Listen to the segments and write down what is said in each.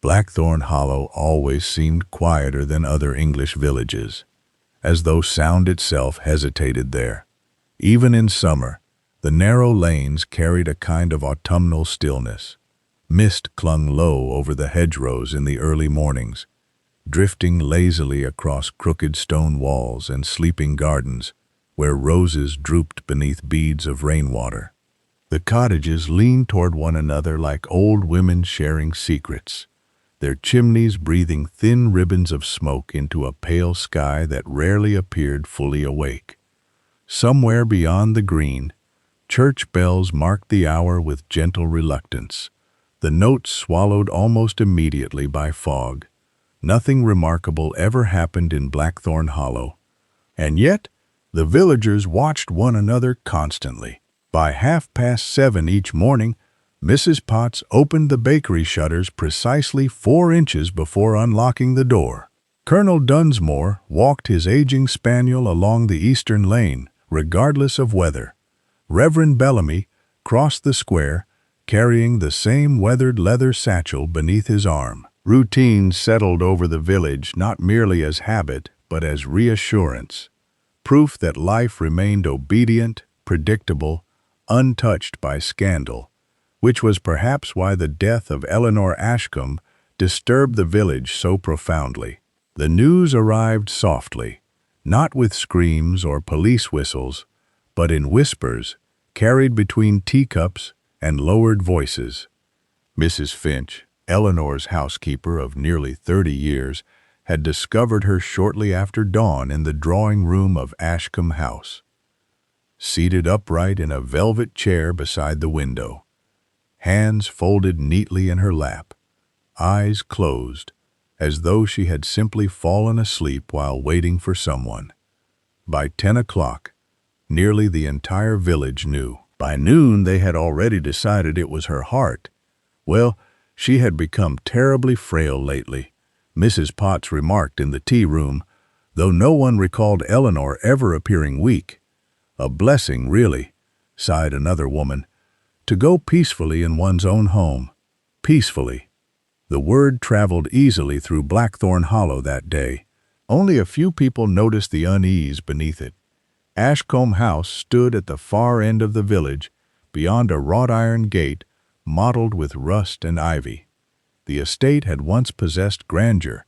Blackthorn Hollow always seemed quieter than other English villages, as though sound itself hesitated there. Even in summer, the narrow lanes carried a kind of autumnal stillness. Mist clung low over the hedgerows in the early mornings, drifting lazily across crooked stone walls and sleeping gardens where roses drooped beneath beads of rainwater. The cottages leaned toward one another like old women sharing secrets, their chimneys breathing thin ribbons of smoke into a pale sky that rarely appeared fully awake. Somewhere beyond the green, church bells marked the hour with gentle reluctance, the notes swallowed almost immediately by fog. Nothing remarkable ever happened in Blackthorn Hollow, and yet the villagers watched one another constantly. By 7:30 each morning, Mrs. Potts opened the bakery shutters precisely 4 inches before unlocking the door. Colonel Dunsmore walked his aging spaniel along the eastern lane, regardless of weather. Reverend Bellamy crossed the square, carrying the same weathered leather satchel beneath his arm. Routine settled over the village not merely as habit, but as reassurance, proof that life remained obedient, predictable, untouched by scandal, which was perhaps why the death of Eleanor Ashcombe disturbed the village so profoundly. The news arrived softly, not with screams or police whistles, but in whispers, carried between teacups and lowered voices. Mrs. Finch, Eleanor's housekeeper of nearly 30 years, had discovered her shortly after dawn in the drawing-room of Ashcombe House, seated upright in a velvet chair beside the window, hands folded neatly in her lap, eyes closed, as though she had simply fallen asleep while waiting for someone. By 10 o'clock, nearly the entire village knew. By noon, they had already decided it was her heart. Well, she had become terribly frail lately, Mrs. Potts remarked in the tea-room, though no one recalled Eleanor ever appearing weak. A blessing, really, sighed another woman, to go peacefully in one's own home. Peacefully. The word traveled easily through Blackthorn Hollow that day. Only a few people noticed the unease beneath it. Ashcombe House stood at the far end of the village, beyond a wrought-iron gate mottled with rust and ivy. The estate had once possessed grandeur,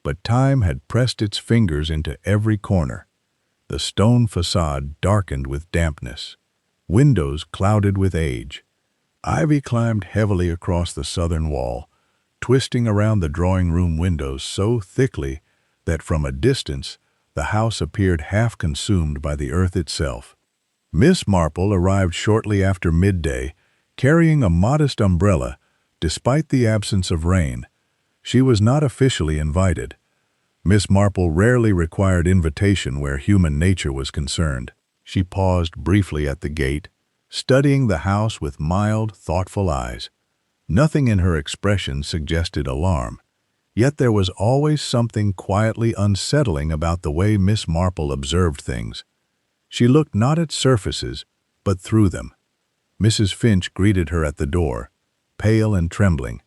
but time had pressed its fingers into every corner. The stone facade darkened with dampness, windows clouded with age. Ivy climbed heavily across the southern wall, twisting around the drawing-room windows so thickly that from a distance the house appeared half consumed by the earth itself. Miss Marple arrived shortly after midday, carrying a modest umbrella, despite the absence of rain. She was not officially invited. Miss Marple rarely required invitation where human nature was concerned. She paused briefly at the gate, studying the house with mild, thoughtful eyes. Nothing in her expression suggested alarm, yet there was always something quietly unsettling about the way Miss Marple observed things. She looked not at surfaces, but through them. Mrs. Finch greeted her at the door, pale and trembling.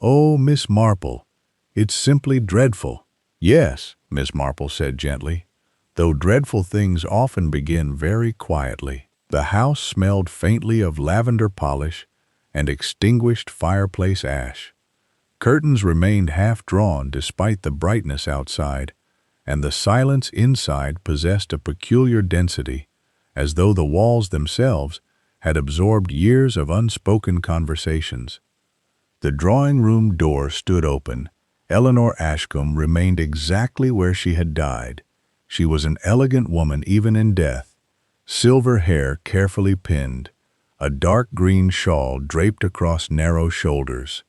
"Oh, Miss Marple, it's simply dreadful." "Yes," Miss Marple said gently, though dreadful things often begin very quietly. The house smelled faintly of lavender polish and extinguished fireplace ash. Curtains remained half-drawn despite the brightness outside, and the silence inside possessed a peculiar density, as though the walls themselves had absorbed years of unspoken conversations. The drawing-room door stood open. Eleanor Ashcombe remained exactly where she had died. She was an elegant woman even in death, silver hair carefully pinned, a dark green shawl draped across narrow shoulders.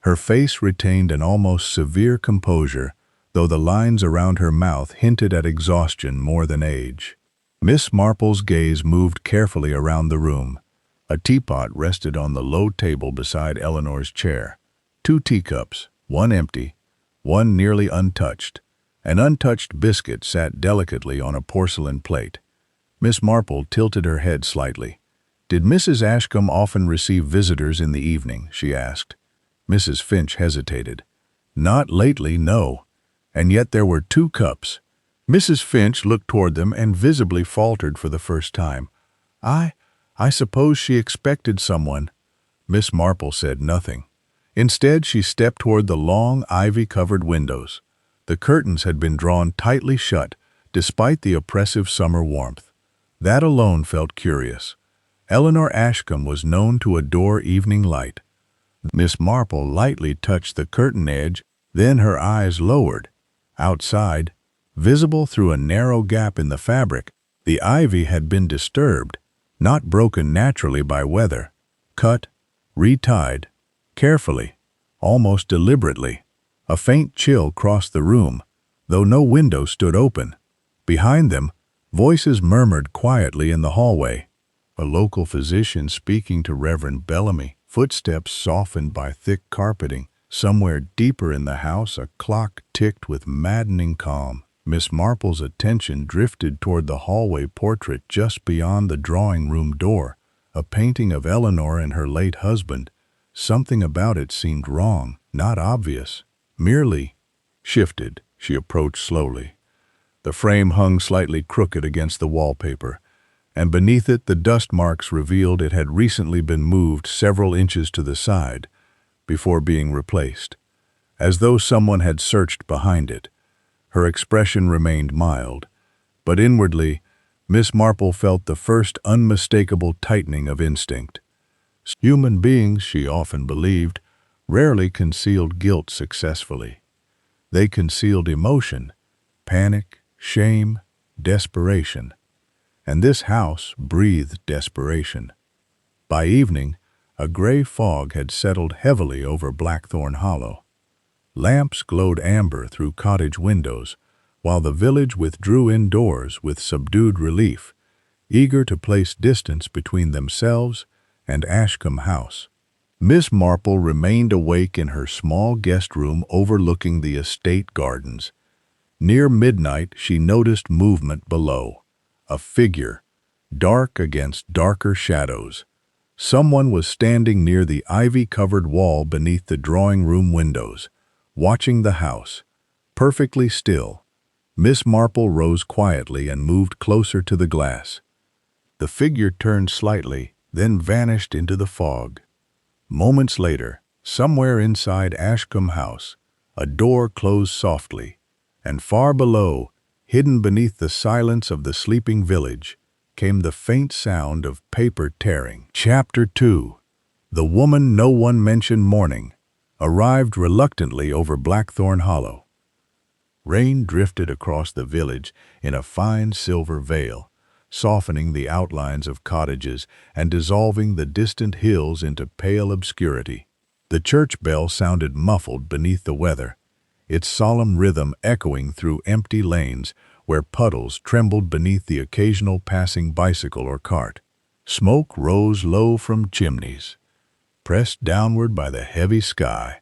Her face retained an almost severe composure, though the lines around her mouth hinted at exhaustion more than age. Miss Marple's gaze moved carefully around the room. A teapot rested on the low table beside Eleanor's chair. 2 teacups, one empty, one nearly untouched. An untouched biscuit sat delicately on a porcelain plate. Miss Marple tilted her head slightly. "Did Mrs. Ashcombe often receive visitors in the evening?" she asked. Mrs. Finch hesitated. Not lately, no. And yet there were 2 cups. Mrs. Finch looked toward them and visibly faltered for the first time. I suppose she expected someone." Miss Marple said nothing. Instead, she stepped toward the long, ivy-covered windows. The curtains had been drawn tightly shut, despite the oppressive summer warmth. That alone felt curious. Eleanor Ashcombe was known to adore evening light. Miss Marple lightly touched the curtain edge, then her eyes lowered. Outside, visible through a narrow gap in the fabric, the ivy had been disturbed, not broken naturally by weather, cut, retied, carefully, almost deliberately. A faint chill crossed the room, though no window stood open. Behind them, voices murmured quietly in the hallway. A local physician speaking to Reverend Bellamy, footsteps softened by thick carpeting. Somewhere deeper in the house, a clock ticked with maddening calm. Miss Marple's attention drifted toward the hallway portrait just beyond the drawing-room door, a painting of Eleanor and her late husband. Something about it seemed wrong, not obvious, merely shifted. She approached slowly. The frame hung slightly crooked against the wallpaper, and beneath it the dust marks revealed it had recently been moved several inches to the side before being replaced, as though someone had searched behind it. Her expression remained mild, but inwardly, Miss Marple felt the first unmistakable tightening of instinct. Human beings, she often believed, rarely concealed guilt successfully. They concealed emotion, panic, shame, desperation. And this house breathed desperation. By evening, a gray fog had settled heavily over Blackthorn Hollow. Lamps glowed amber through cottage windows, while the village withdrew indoors with subdued relief, eager to place distance between themselves and Ashcombe House. Miss Marple remained awake in her small guest room overlooking the estate gardens. Near midnight, she noticed movement below. A figure, dark against darker shadows. Someone was standing near the ivy-covered wall beneath the drawing-room windows, watching the house, perfectly still. Miss Marple rose quietly and moved closer to the glass. The figure turned slightly, then vanished into the fog. Moments later, somewhere inside Ashcombe House, a door closed softly, and far below, hidden beneath the silence of the sleeping village, came the faint sound of paper tearing. Chapter 2. The woman no one mentioned mourning arrived reluctantly over Blackthorn Hollow. Rain drifted across the village in a fine silver veil, softening the outlines of cottages and dissolving the distant hills into pale obscurity. The church bell sounded muffled beneath the weather, its solemn rhythm echoing through empty lanes where puddles trembled beneath the occasional passing bicycle or cart. Smoke rose low from chimneys, pressed downward by the heavy sky,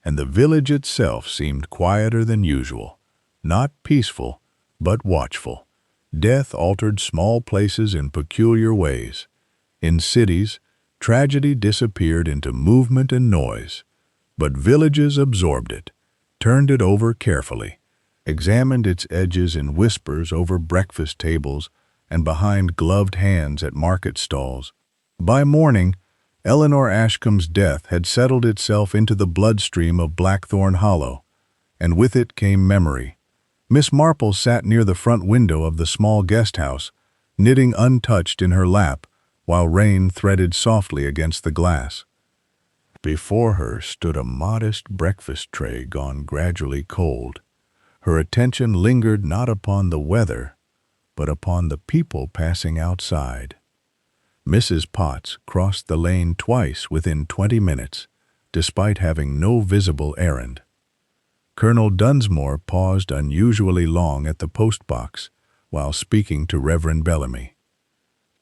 and the village itself seemed quieter than usual, not peaceful, but watchful. Death altered small places in peculiar ways. In cities, tragedy disappeared into movement and noise, but villages absorbed it, turned it over carefully, examined its edges in whispers over breakfast tables and behind gloved hands at market stalls. By morning, Eleanor Ashcombe's death had settled itself into the bloodstream of Blackthorn Hollow, and with it came memory. Miss Marple sat near the front window of the small guest house, knitting untouched in her lap, while rain threaded softly against the glass. Before her stood a modest breakfast tray gone gradually cold. Her attention lingered not upon the weather, but upon the people passing outside. Mrs. Potts crossed the lane twice within 20 minutes, despite having no visible errand. Colonel Dunsmore paused unusually long at the post-box while speaking to Reverend Bellamy.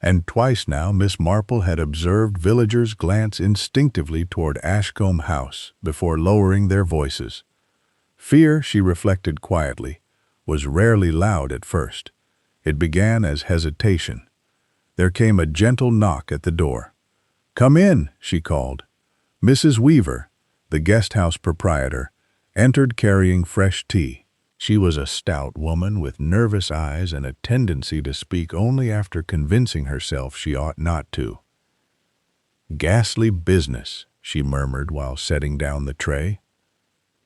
And twice now Miss Marple had observed villagers glance instinctively toward Ashcombe House before lowering their voices. Fear, she reflected quietly, was rarely loud at first. It began as hesitation. There came a gentle knock at the door. "Come in," she called. Mrs. Weaver, the guest house proprietor, entered carrying fresh tea. She was a stout woman with nervous eyes and a tendency to speak only after convincing herself she ought not to. "Ghastly business," she murmured while setting down the tray.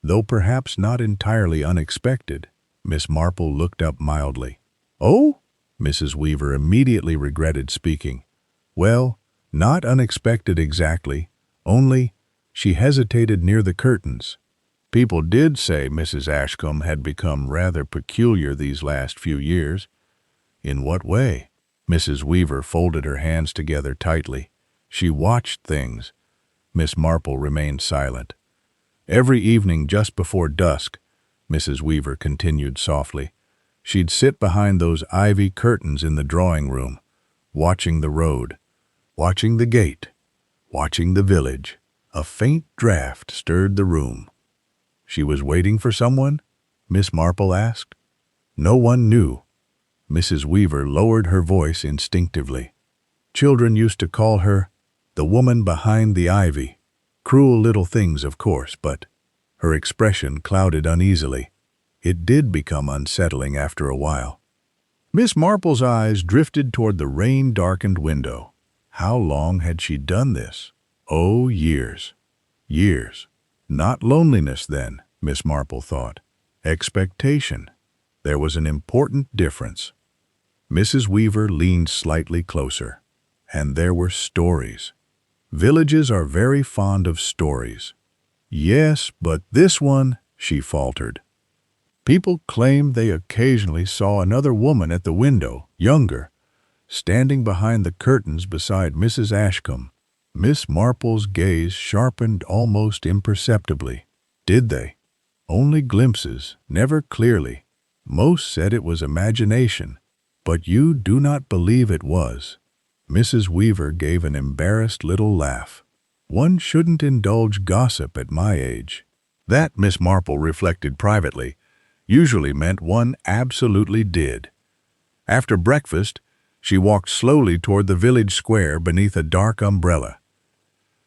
Though perhaps not entirely unexpected, Miss Marple looked up mildly. "Oh?" Mrs. Weaver immediately regretted speaking. "Well, not unexpected exactly, only—" She hesitated near the curtains. People did say Mrs. Ashcombe had become rather peculiar these last few years. In what way? Mrs. Weaver folded her hands together tightly. She watched things. Miss Marple remained silent. Every evening just before dusk, Mrs. Weaver continued softly, she'd sit behind those ivy curtains in the drawing room, watching the road, watching the gate, watching the village. A faint draught stirred the room. She was waiting for someone? Miss Marple asked. No one knew. Mrs. Weaver lowered her voice instinctively. Children used to call her the woman behind the ivy. Cruel little things, of course, but her expression clouded uneasily. It did become unsettling after a while. Miss Marple's eyes drifted toward the rain-darkened window. How long had she done this? Oh, years. Years. Not loneliness, then, Miss Marple thought. Expectation. There was an important difference. Mrs. Weaver leaned slightly closer. And there were stories. Villages are very fond of stories. Yes, but this one, she faltered. People claimed they occasionally saw another woman at the window, younger, standing behind the curtains beside Mrs. Ashcombe. Miss Marple's gaze sharpened almost imperceptibly. Did they? Only glimpses, never clearly. Most said it was imagination, but you do not believe it was. Mrs. Weaver gave an embarrassed little laugh. One shouldn't indulge gossip at my age. That, Miss Marple reflected privately, usually meant one absolutely did. After breakfast, she walked slowly toward the village square beneath a dark umbrella.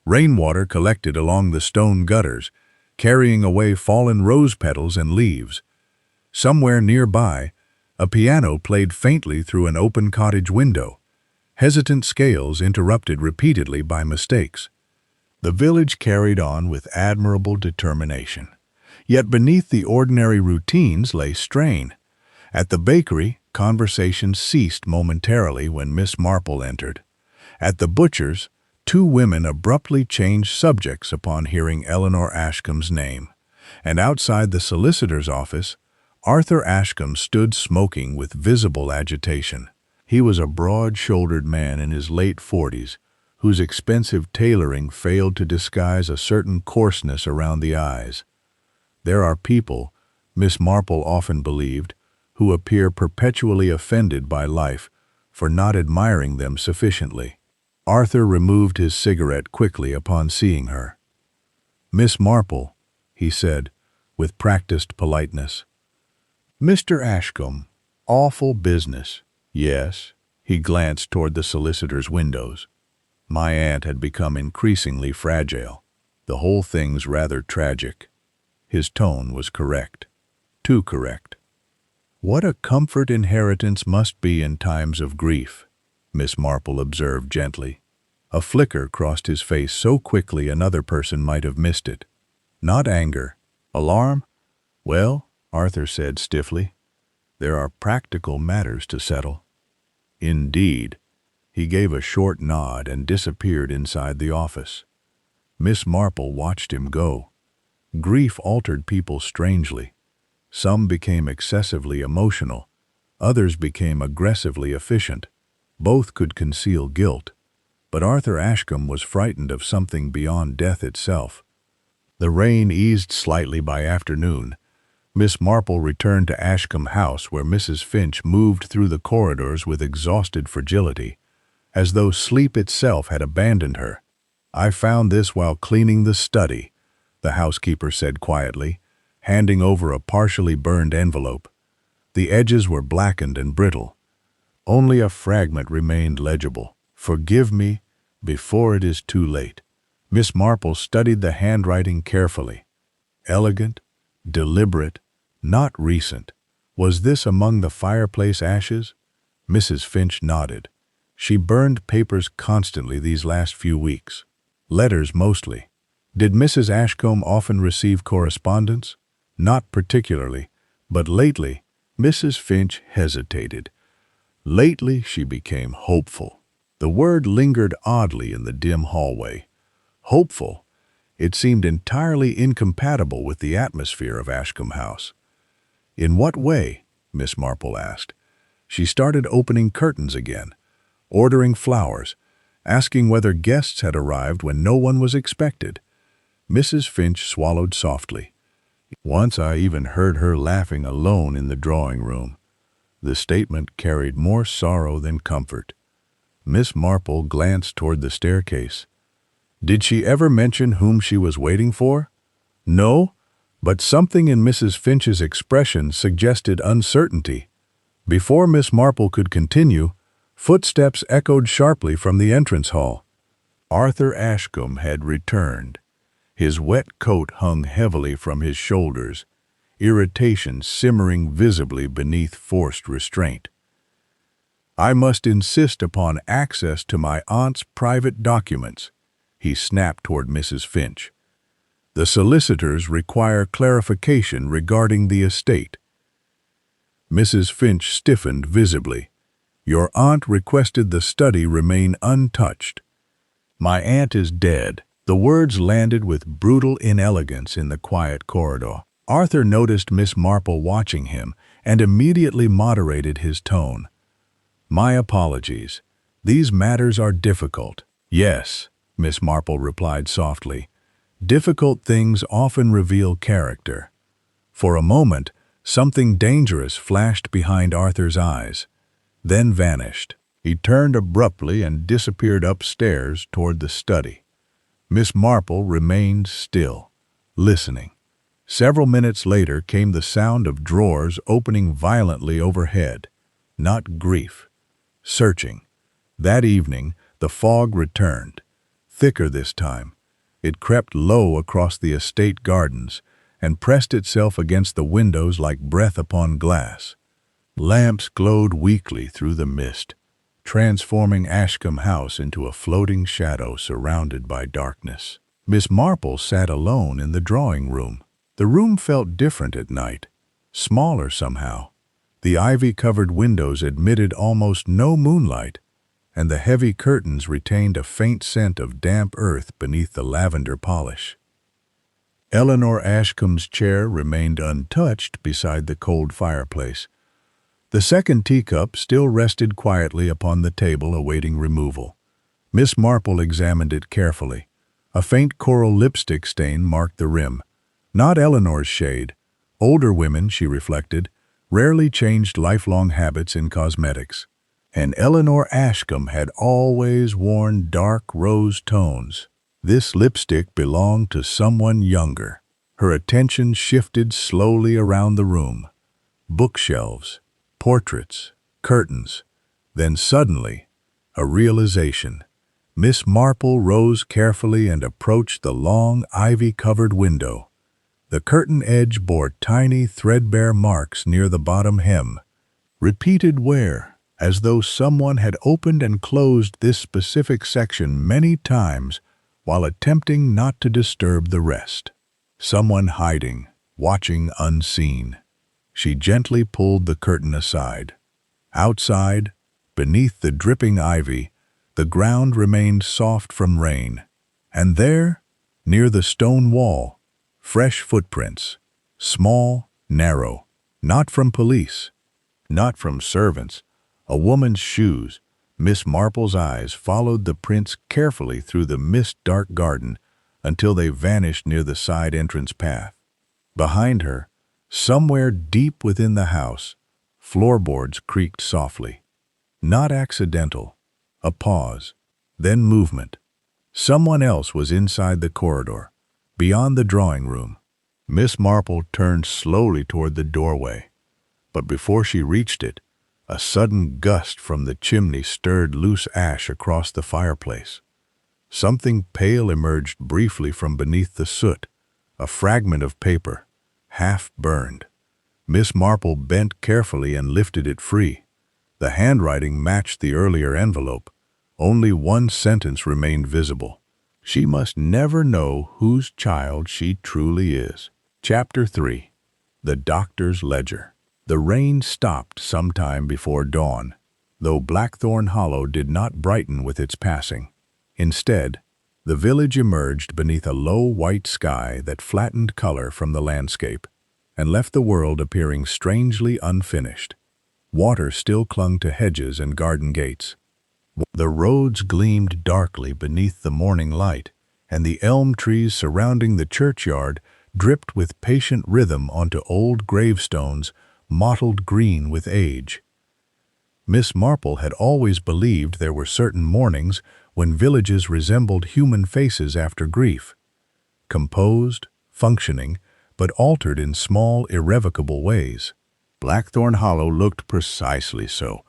Rainwater collected along the stone gutters, carrying away fallen rose petals and leaves. Somewhere nearby, a piano played faintly through an open cottage window, hesitant scales interrupted repeatedly by mistakes. The village carried on with admirable determination. Yet beneath the ordinary routines lay strain. At the bakery, conversation ceased momentarily when Miss Marple entered. At the butcher's, two women abruptly changed subjects upon hearing Eleanor Ashcombe's name. And outside the solicitor's office, Arthur Ashcombe stood smoking with visible agitation. He was a broad-shouldered man in his late 40s, whose expensive tailoring failed to disguise a certain coarseness around the eyes. There are people, Miss Marple often believed, who appear perpetually offended by life for not admiring them sufficiently. Arthur removed his cigarette quickly upon seeing her. "Miss Marple," he said, with practiced politeness. "Mr. Ashcombe, awful business." "Yes." He glanced toward the solicitor's windows. My aunt had become increasingly fragile. The whole thing's rather tragic. His tone was correct. Too correct. "What a comfort inheritance must be in times of grief," Miss Marple observed gently. A flicker crossed his face so quickly another person might have missed it. Not anger. Alarm? "Well," Arthur said stiffly, "there are practical matters to settle." "Indeed." He gave a short nod and disappeared inside the office. Miss Marple watched him go. Grief altered people strangely. Some became excessively emotional. Others became aggressively efficient. Both could conceal guilt. But Arthur Ashcombe was frightened of something beyond death itself. The rain eased slightly by afternoon. Miss Marple returned to Ashcombe House, where Mrs. Finch moved through the corridors with exhausted fragility, as though sleep itself had abandoned her. "I found this while cleaning the study," the housekeeper said quietly, handing over a partially burned envelope. The edges were blackened and brittle. Only a fragment remained legible. "Forgive me before it is too late." Miss Marple studied the handwriting carefully. Elegant, deliberate, not recent. Was this among the fireplace ashes? Mrs. Finch nodded. She burned papers constantly these last few weeks. Letters mostly. Did Mrs. Ashcombe often receive correspondence? Not particularly, but lately, Mrs. Finch hesitated. Lately, she became hopeful. The word lingered oddly in the dim hallway. Hopeful. It seemed entirely incompatible with the atmosphere of Ashcombe House. In what way? Miss Marple asked. She started opening curtains again, ordering flowers, asking whether guests had arrived when no one was expected. Mrs. Finch swallowed softly. Once I even heard her laughing alone in the drawing room. The statement carried more sorrow than comfort. Miss Marple glanced toward the staircase. Did she ever mention whom she was waiting for? No, but something in Mrs. Finch's expression suggested uncertainty. Before Miss Marple could continue, footsteps echoed sharply from the entrance hall. Arthur Ashcombe had returned. His wet coat hung heavily from his shoulders, irritation simmering visibly beneath forced restraint. I must insist upon access to my aunt's private documents, he snapped toward Mrs. Finch. The solicitors require clarification regarding the estate. Mrs. Finch stiffened visibly. Your aunt requested the study remain untouched. My aunt is dead. The words landed with brutal inelegance in the quiet corridor. Arthur noticed Miss Marple watching him and immediately moderated his tone. My apologies. These matters are difficult. Yes, Miss Marple replied softly. Difficult things often reveal character. For a moment, something dangerous flashed behind Arthur's eyes, then vanished. He turned abruptly and disappeared upstairs toward the study. Miss Marple remained still, listening. Several minutes later came the sound of drawers opening violently overhead. Not grief. Searching. That evening, the fog returned. Thicker this time. It crept low across the estate gardens and pressed itself against the windows like breath upon glass. Lamps glowed weakly through the mist, transforming Ashcombe House into a floating shadow surrounded by darkness. Miss Marple sat alone in the drawing room. The room felt different at night, smaller somehow. The ivy-covered windows admitted almost no moonlight, and the heavy curtains retained a faint scent of damp earth beneath the lavender polish. Eleanor Ashcombe's chair remained untouched beside the cold fireplace. The second teacup still rested quietly upon the table awaiting removal. Miss Marple examined it carefully. A faint coral lipstick stain marked the rim. Not Eleanor's shade. Older women, she reflected, rarely changed lifelong habits in cosmetics. And Eleanor Ashcombe had always worn dark rose tones. This lipstick belonged to someone younger. Her attention shifted slowly around the room. Bookshelves, portraits, curtains. Then suddenly, a realization. Miss Marple rose carefully and approached the long, ivy-covered window. The curtain edge bore tiny, threadbare marks near the bottom hem. Repeated wear, as though someone had opened and closed this specific section many times while attempting not to disturb the rest. Someone hiding, watching unseen. She gently pulled the curtain aside. Outside, beneath the dripping ivy, the ground remained soft from rain. And there, near the stone wall, fresh footprints. Small, narrow. Not from police. Not from servants. A woman's shoes. Miss Marple's eyes followed the prints carefully through the mist-dark garden until they vanished near the side entrance path. Behind her, somewhere deep within the house, floorboards creaked softly. Not accidental. A pause. Then movement. Someone else was inside the corridor, beyond the drawing room. Miss Marple turned slowly toward the doorway, but before she reached it, a sudden gust from the chimney stirred loose ash across the fireplace. Something pale emerged briefly from beneath the soot, a fragment of paper, half-burned. Miss Marple bent carefully and lifted it free. The handwriting matched the earlier envelope. Only one sentence remained visible. She must never know whose child she truly is. Chapter 3. The Doctor's Ledger. The rain stopped sometime before dawn, though Blackthorn Hollow did not brighten with its passing. Instead, the village emerged beneath a low white sky that flattened color from the landscape and left the world appearing strangely unfinished. Water still clung to hedges and garden gates. The roads gleamed darkly beneath the morning light, and the elm trees surrounding the churchyard dripped with patient rhythm onto old gravestones mottled green with age. Miss Marple had always believed there were certain mornings when villages resembled human faces after grief, composed, functioning, but altered in small, irrevocable ways. Blackthorn Hollow looked precisely so.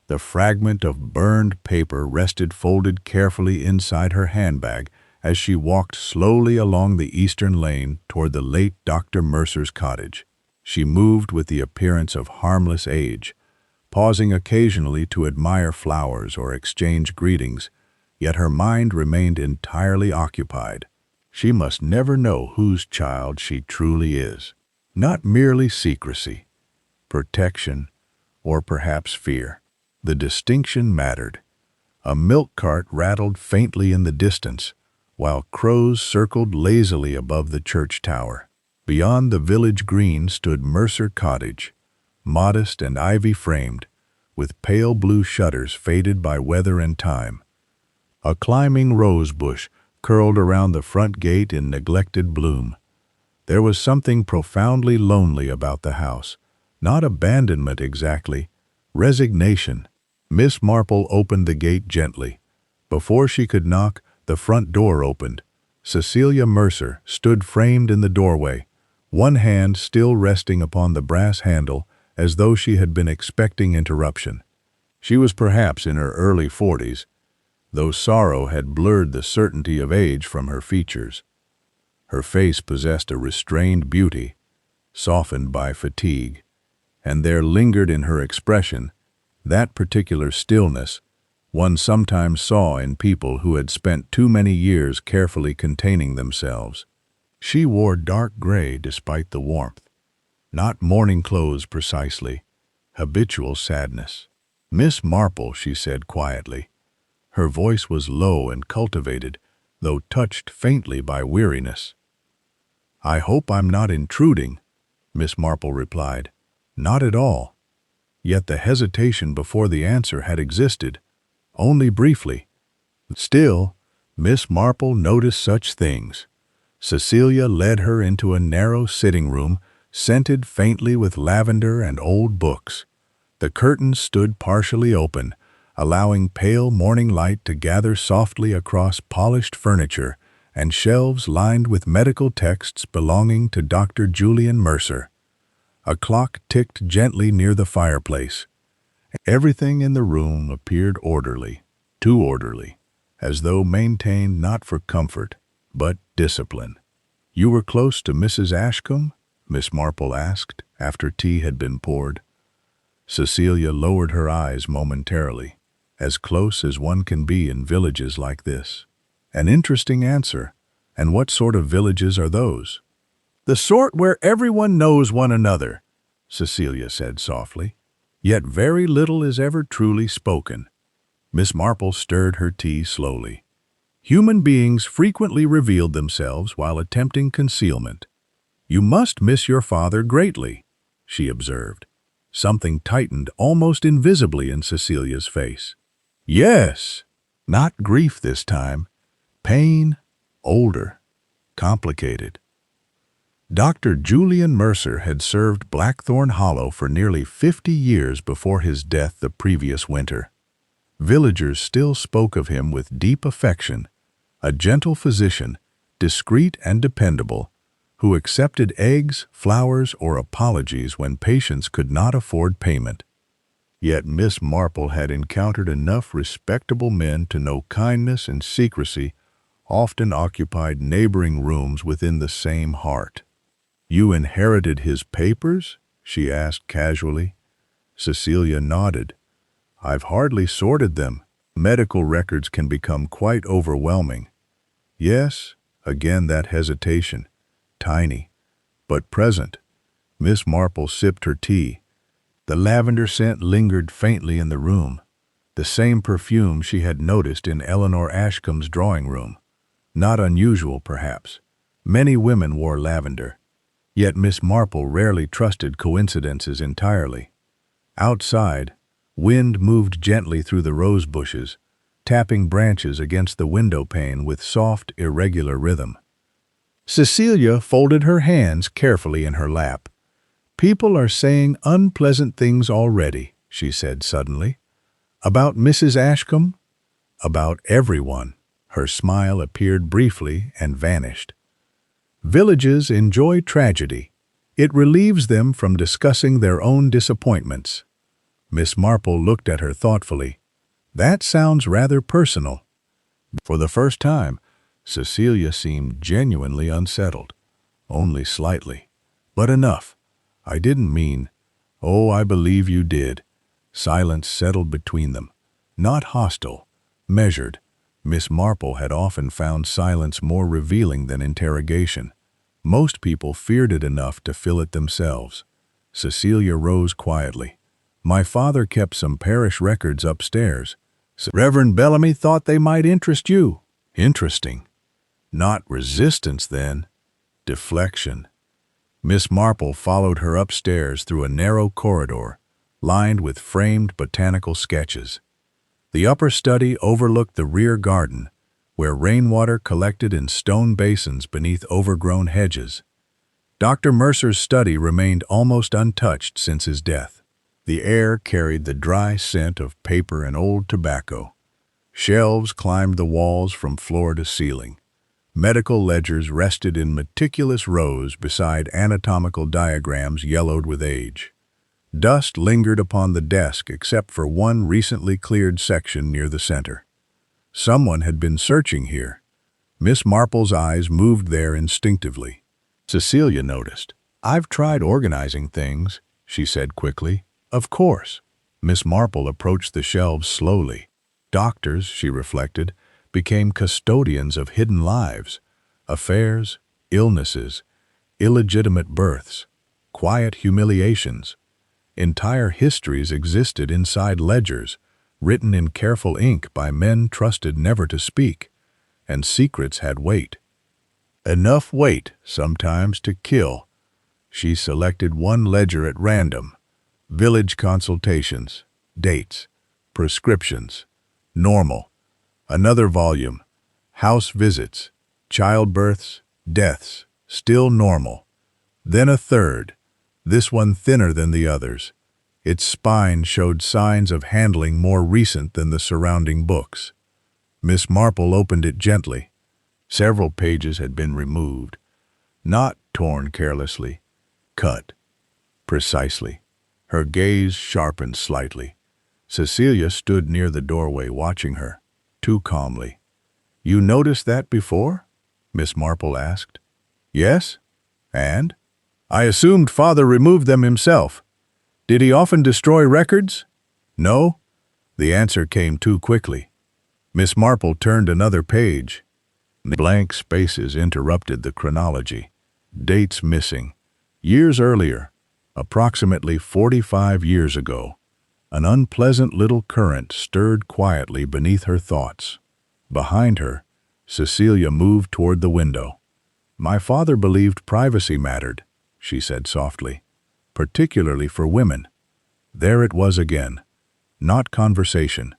The fragment of burned paper rested folded carefully inside her handbag as she walked slowly along the eastern lane toward the late Dr. Mercer's cottage. She moved with the appearance of harmless age, pausing occasionally to admire flowers or exchange greetings, yet her mind remained entirely occupied. She must never know whose child she truly is. Not merely secrecy, protection, or perhaps fear. The distinction mattered. A milk cart rattled faintly in the distance, while crows circled lazily above the church tower. Beyond the village green stood Mercer Cottage, modest and ivy-framed, with pale blue shutters faded by weather and time. A climbing rose bush curled around the front gate in neglected bloom. There was something profoundly lonely about the house. Not abandonment exactly, resignation. Miss Marple opened the gate gently. Before she could knock, the front door opened. Cecilia Mercer stood framed in the doorway, one hand still resting upon the brass handle as though she had been expecting interruption. She was perhaps in her early 40s, though sorrow had blurred the certainty of age from her features. Her face possessed a restrained beauty, softened by fatigue, and there lingered in her expression that particular stillness one sometimes saw in people who had spent too many years carefully containing themselves. She wore dark gray despite the warmth. Not mourning clothes precisely, habitual sadness. "Miss Marple," she said quietly. Her voice was low and cultivated, though touched faintly by weariness. "I hope I'm not intruding," Miss Marple replied. "Not at all." Yet the hesitation before the answer had existed, only briefly. Still, Miss Marple noticed such things. Cecilia led her into a narrow sitting room, scented faintly with lavender and old books. The curtains stood partially open, allowing pale morning light to gather softly across polished furniture and shelves lined with medical texts belonging to Dr. Julian Mercer. A clock ticked gently near the fireplace. Everything in the room appeared orderly, too orderly, as though maintained not for comfort, but discipline. "You were close to Mrs. Ashcombe?" Miss Marple asked, after tea had been poured. Cecilia lowered her eyes momentarily, as close as one can be in villages like this. "An interesting answer. And what sort of villages are those?" "The sort where everyone knows one another," Cecilia said softly. "Yet very little is ever truly spoken." Miss Marple stirred her tea slowly. "Human beings frequently revealed themselves while attempting concealment. You must miss your father greatly," she observed. Something tightened almost invisibly in Cecilia's face. "Yes." Not grief this time. Pain, older, complicated. Dr. Julian Mercer had served Blackthorn Hollow for nearly 50 years before his death the previous winter. Villagers still spoke of him with deep affection, a gentle physician, discreet and dependable, who accepted eggs, flowers, or apologies when patients could not afford payment. Yet Miss Marple had encountered enough respectable men to know kindness and secrecy often occupied neighboring rooms within the same heart. You inherited his papers? She asked casually. Cecilia nodded. I've hardly sorted them. Medical records can become quite overwhelming. Yes, again that hesitation. Tiny, but present. Miss Marple sipped her tea. The lavender scent lingered faintly in the room, the same perfume she had noticed in Eleanor Ashcombe's drawing room. Not unusual, perhaps. Many women wore lavender, yet Miss Marple rarely trusted coincidences entirely. Outside, wind moved gently through the rose bushes, tapping branches against the window pane with soft, irregular rhythm. Cecilia folded her hands carefully in her lap. People are saying unpleasant things already, she said suddenly. About Mrs. Ashcombe? About everyone. Her smile appeared briefly and vanished. Villages enjoy tragedy. It relieves them from discussing their own disappointments. Miss Marple looked at her thoughtfully. That sounds rather personal. For the first time, Cecilia seemed genuinely unsettled. Only slightly. But enough. I didn't mean— Oh, I believe you did. Silence settled between them. Not hostile, measured. Miss Marple had often found silence more revealing than interrogation. Most people feared it enough to fill it themselves. Cecilia rose quietly. My father kept some parish records upstairs. Reverend Bellamy thought they might interest you. Interesting. Not resistance, then. Deflection. Miss Marple followed her upstairs through a narrow corridor, lined with framed botanical sketches. The upper study overlooked the rear garden, where rainwater collected in stone basins beneath overgrown hedges. Dr. Mercer's study remained almost untouched since his death. The air carried the dry scent of paper and old tobacco. Shelves climbed the walls from floor to ceiling. Medical ledgers rested in meticulous rows beside anatomical diagrams yellowed with age. Dust lingered upon the desk except for one recently cleared section near the center. Someone had been searching here. Miss Marple's eyes moved there instinctively. Cecilia noticed. I've tried organizing things, she said quickly. Of course. Miss Marple approached the shelves slowly. Doctors, she reflected, became custodians of hidden lives, affairs, illnesses, illegitimate births, quiet humiliations. Entire histories existed inside ledgers, written in careful ink by men trusted never to speak, and secrets had weight. Enough weight, sometimes, to kill. She selected one ledger at random. Village consultations, dates, prescriptions, normal. Another volume, house visits, childbirths, deaths, still normal. Then a third, this one thinner than the others. Its spine showed signs of handling more recent than the surrounding books. Miss Marple opened it gently. Several pages had been removed, not torn carelessly, cut, precisely. Her gaze sharpened slightly. Cecilia stood near the doorway watching her, too calmly. You noticed that before? Miss Marple asked. Yes? And? I assumed Father removed them himself. Did he often destroy records? No? The answer came too quickly. Miss Marple turned another page. Blank spaces interrupted the chronology. Dates missing. Years earlier, approximately 45 years ago, an unpleasant little current stirred quietly beneath her thoughts. Behind her, Cecilia moved toward the window. My father believed privacy mattered, she said softly, particularly for women. There it was again. Not conversation.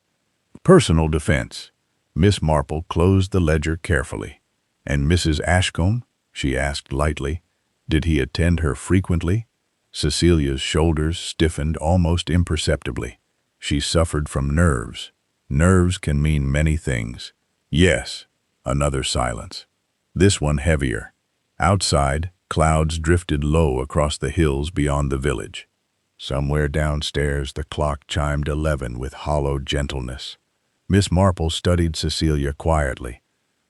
Personal defense. Miss Marple closed the ledger carefully. And Mrs. Ashcombe? She asked lightly. Did he attend her frequently? Cecilia's shoulders stiffened almost imperceptibly. She suffered from nerves. Nerves can mean many things. Yes. Another silence. This one heavier. Outside, clouds drifted low across the hills beyond the village. Somewhere downstairs, the clock chimed 11 with hollow gentleness. Miss Marple studied Cecilia quietly.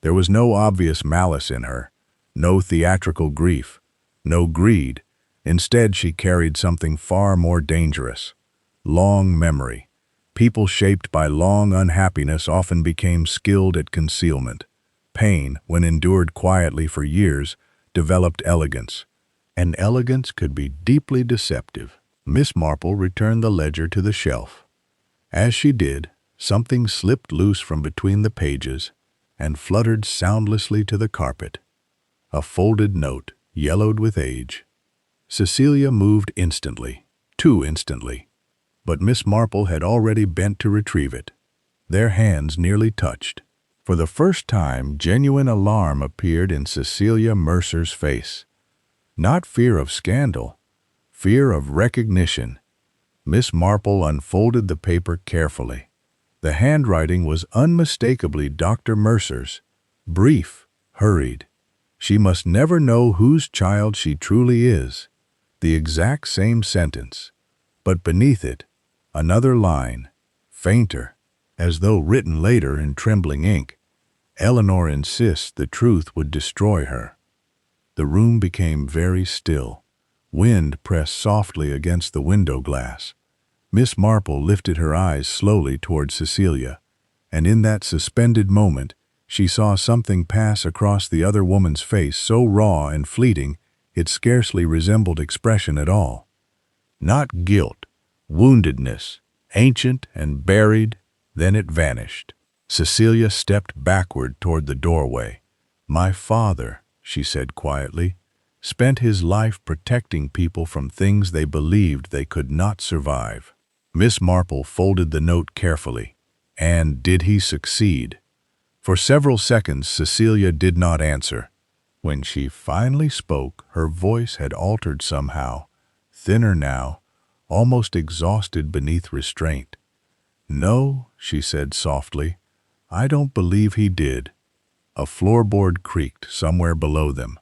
There was no obvious malice in her, no theatrical grief, no greed. Instead, she carried something far more dangerous: long memory. People shaped by long unhappiness often became skilled at concealment. Pain, when endured quietly for years, developed elegance. And elegance could be deeply deceptive. Miss Marple returned the ledger to the shelf. As she did, something slipped loose from between the pages and fluttered soundlessly to the carpet. A folded note, yellowed with age. Cecilia moved instantly, too instantly. But Miss Marple had already bent to retrieve it. Their hands nearly touched. For the first time, genuine alarm appeared in Cecilia Mercer's face. Not fear of scandal, fear of recognition. Miss Marple unfolded the paper carefully. The handwriting was unmistakably Dr. Mercer's, brief, hurried. She must never know whose child she truly is. The exact same sentence, but beneath it, another line, fainter, as though written later in trembling ink. Eleanor insists the truth would destroy her. The room became very still. Wind pressed softly against the window glass. Miss Marple lifted her eyes slowly toward Cecilia, and in that suspended moment, she saw something pass across the other woman's face so raw and fleeting it scarcely resembled expression at all. Not guilt, woundedness, ancient and buried, then it vanished. Cecilia stepped backward toward the doorway. "My father," she said quietly, "spent his life protecting people from things they believed they could not survive." Miss Marple folded the note carefully. And did he succeed? For several seconds, Cecilia did not answer. When she finally spoke, her voice had altered somehow, thinner now, almost exhausted beneath restraint. "No," she said softly, "I don't believe he did." A floorboard creaked somewhere below them.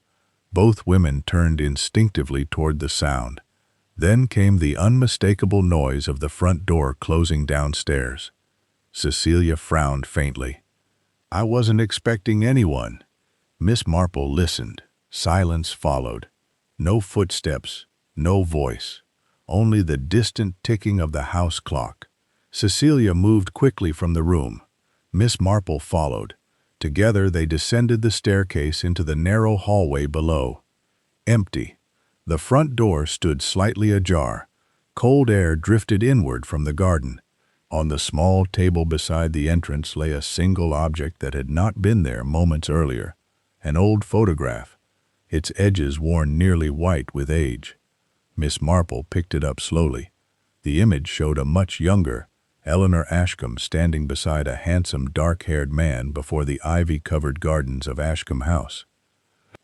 Both women turned instinctively toward the sound. Then came the unmistakable noise of the front door closing downstairs. Cecilia frowned faintly. "I wasn't expecting anyone." Miss Marple listened. Silence followed. No footsteps, no voice. Only the distant ticking of the house clock. Cecilia moved quickly from the room. Miss Marple followed. Together they descended the staircase into the narrow hallway below. Empty. The front door stood slightly ajar. Cold air drifted inward from the garden. On the small table beside the entrance lay a single object that had not been there moments earlier. An old photograph, its edges worn nearly white with age. Miss Marple picked it up slowly. The image showed a much younger Eleanor Ashcombe standing beside a handsome dark-haired man before the ivy-covered gardens of Ashcombe House.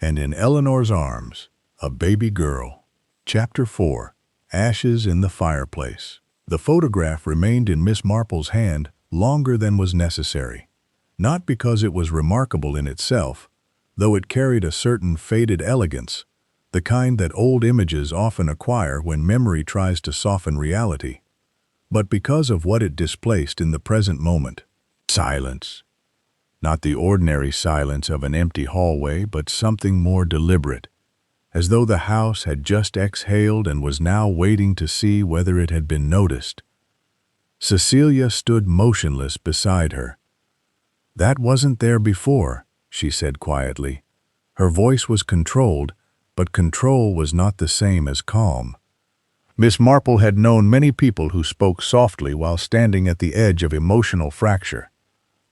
And in Eleanor's arms, a baby girl. Chapter 4. Ashes in the Fireplace. The photograph remained in Miss Marple's hand longer than was necessary. Not because it was remarkable in itself, though it carried a certain faded elegance, the kind that old images often acquire when memory tries to soften reality, but because of what it displaced in the present moment. Silence. Not the ordinary silence of an empty hallway, but something more deliberate, as though the house had just exhaled and was now waiting to see whether it had been noticed. Cecilia stood motionless beside her. "That wasn't there before," she said quietly. Her voice was controlled, but control was not the same as calm. Miss Marple had known many people who spoke softly while standing at the edge of emotional fracture.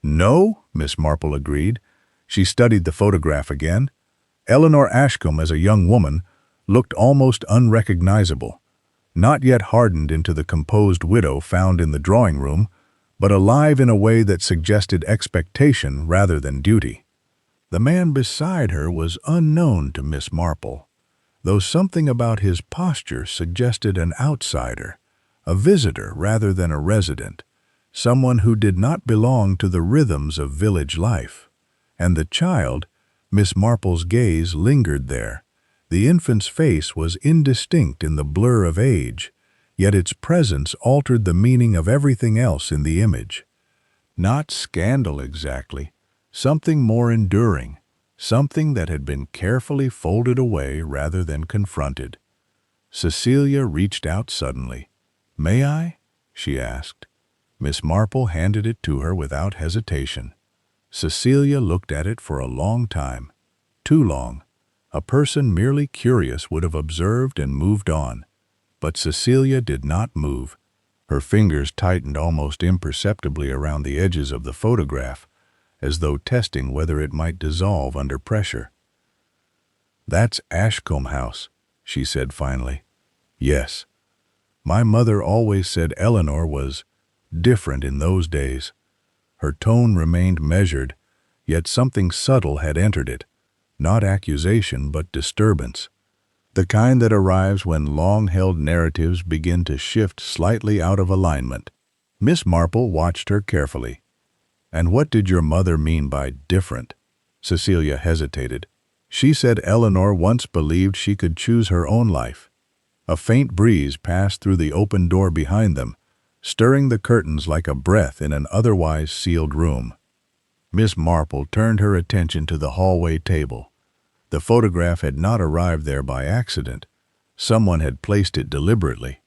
"No," Miss Marple agreed. She studied the photograph again. Eleanor Ashcombe, as a young woman, looked almost unrecognizable, not yet hardened into the composed widow found in the drawing room, but alive in a way that suggested expectation rather than duty. The man beside her was unknown to Miss Marple, though something about his posture suggested an outsider, a visitor rather than a resident, someone who did not belong to the rhythms of village life. And the child, Miss Marple's gaze lingered there. The infant's face was indistinct in the blur of age, yet its presence altered the meaning of everything else in the image. Not scandal exactly, something more enduring, something that had been carefully folded away rather than confronted. Cecilia reached out suddenly. "May I?" she asked. Miss Marple handed it to her without hesitation. Cecilia looked at it for a long time. Too long. A person merely curious would have observed and moved on. But Cecilia did not move. Her fingers tightened almost imperceptibly around the edges of the photograph, as though testing whether it might dissolve under pressure. "That's Ashcombe House," she said finally. "Yes. My mother always said Eleanor was different in those days." Her tone remained measured, yet something subtle had entered it, not accusation but disturbance, the kind that arrives when long-held narratives begin to shift slightly out of alignment. Miss Marple watched her carefully. "And what did your mother mean by different?" Cecilia hesitated. "She said Eleanor once believed she could choose her own life." A faint breeze passed through the open door behind them, stirring the curtains like a breath in an otherwise sealed room. Miss Marple turned her attention to the hallway table. The photograph had not arrived there by accident. Someone had placed it deliberately,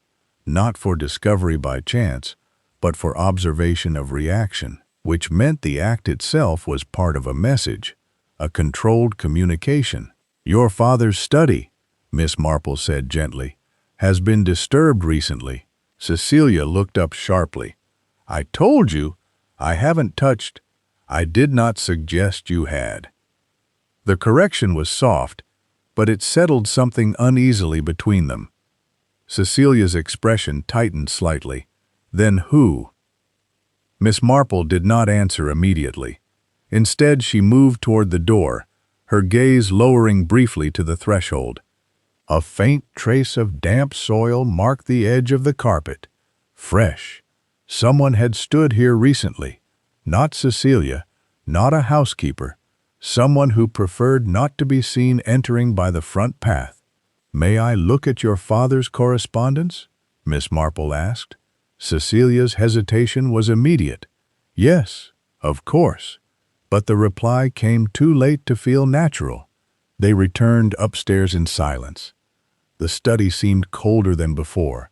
not for discovery by chance, but for observation of reaction, which meant the act itself was part of a message, a controlled communication. "Your father's study," Miss Marple said gently, "has been disturbed recently." Cecilia looked up sharply. "I told you, I haven't touched." "I did not suggest you had." The correction was soft, but it settled something uneasily between them. Cecilia's expression tightened slightly. "Then who?" Miss Marple did not answer immediately. Instead, she moved toward the door, her gaze lowering briefly to the threshold. A faint trace of damp soil marked the edge of the carpet. Fresh. Someone had stood here recently. Not Cecilia, not a housekeeper. Someone who preferred not to be seen entering by the front path. "May I look at your father's correspondence?" Miss Marple asked. Cecilia's hesitation was immediate. "Yes, of course." But the reply came too late to feel natural. They returned upstairs in silence. The study seemed colder than before,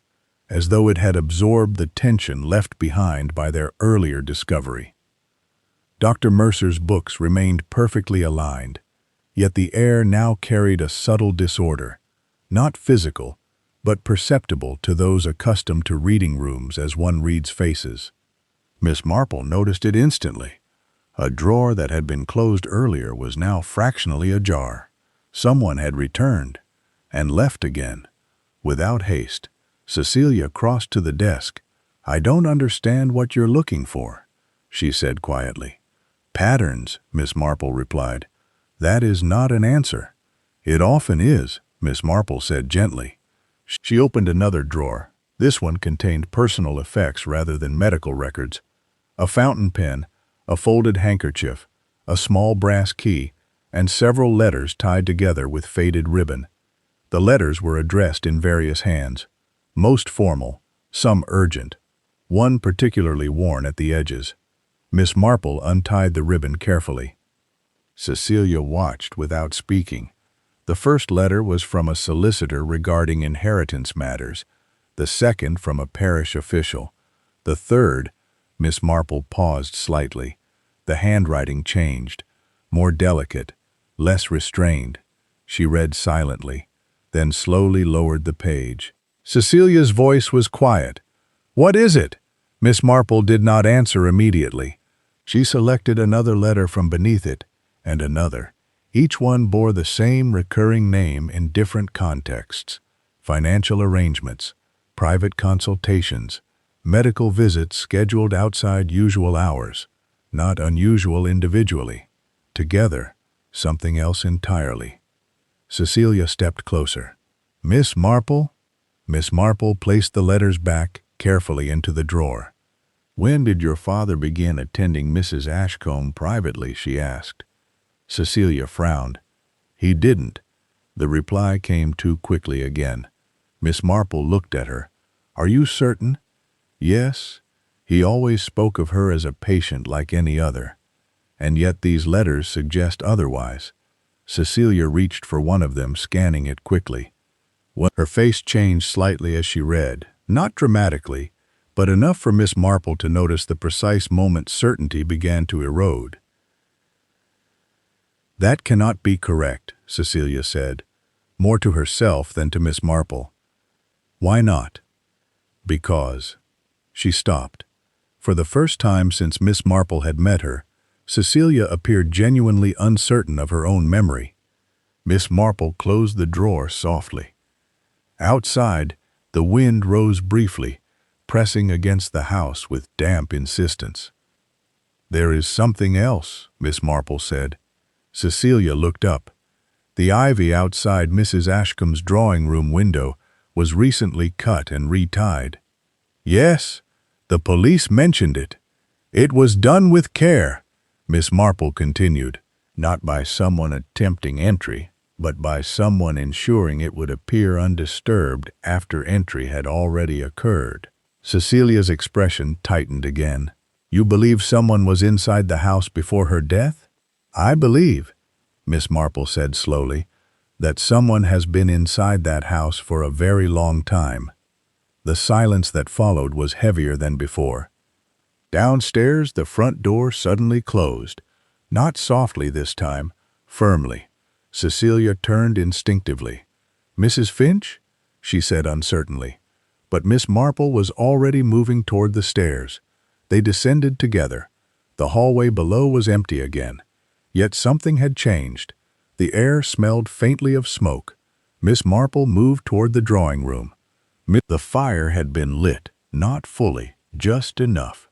as though it had absorbed the tension left behind by their earlier discovery. Dr. Mercer's books remained perfectly aligned, yet the air now carried a subtle disorder, not physical, but perceptible to those accustomed to reading rooms as one reads faces. Miss Marple noticed it instantly. A drawer that had been closed earlier was now fractionally ajar. Someone had returned, and left again. Without haste, Cecilia crossed to the desk. "I don't understand what you're looking for," she said quietly. "Patterns," Miss Marple replied. "That is not an answer." "It often is," Miss Marple said gently. She opened another drawer. This one contained personal effects rather than medical records. A fountain pen, a folded handkerchief, a small brass key, and several letters tied together with faded ribbon. The letters were addressed in various hands, most formal, some urgent, one particularly worn at the edges. Miss Marple untied the ribbon carefully. Cecilia watched without speaking. The first letter was from a solicitor regarding inheritance matters, the second from a parish official. The third, Miss Marple paused slightly. The handwriting changed, more delicate, less restrained. She read silently, then slowly lowered the page. Cecilia's voice was quiet. "What is it?" Miss Marple did not answer immediately. She selected another letter from beneath it, and another. Each one bore the same recurring name in different contexts: financial arrangements, private consultations, medical visits scheduled outside usual hours, not unusual individually. Together, something else entirely. Cecilia stepped closer. "Miss Marple?" Miss Marple placed the letters back carefully into the drawer. "When did your father begin attending Mrs. Ashcombe privately?" she asked. Cecilia frowned. "He didn't." The reply came too quickly again. Miss Marple looked at her. "Are you certain?" "Yes. He always spoke of her as a patient like any other. And yet these letters suggest otherwise. Cecilia reached for one of them, scanning it quickly. Her face changed slightly as she read, not dramatically, but enough for Miss Marple to notice the precise moment certainty began to erode. "That cannot be correct," Cecilia said, more to herself than to Miss Marple. "Why not?" "Because—" She stopped. For the first time since Miss Marple had met her, Cecilia appeared genuinely uncertain of her own memory. Miss Marple closed the drawer softly. Outside, the wind rose briefly, pressing against the house with damp insistence. "There is something else," Miss Marple said. Cecilia looked up. The ivy outside Mrs. Ashcombe's drawing-room window was recently cut and retied. "Yes, the police mentioned it. It was done with care," Miss Marple continued, "not by someone attempting entry, but by someone ensuring it would appear undisturbed after entry had already occurred." Cecilia's expression tightened again. "You believe someone was inside the house before her death?" "I believe," Miss Marple said slowly, "that someone has been inside that house for a very long time." The silence that followed was heavier than before. Downstairs, the front door suddenly closed, not softly this time, firmly. Cecilia turned instinctively. "Mrs. Finch?" she said uncertainly. But Miss Marple was already moving toward the stairs. They descended together. The hallway below was empty again. Yet something had changed. The air smelled faintly of smoke. Miss Marple moved toward the drawing room. The fire had been lit, not fully, just enough.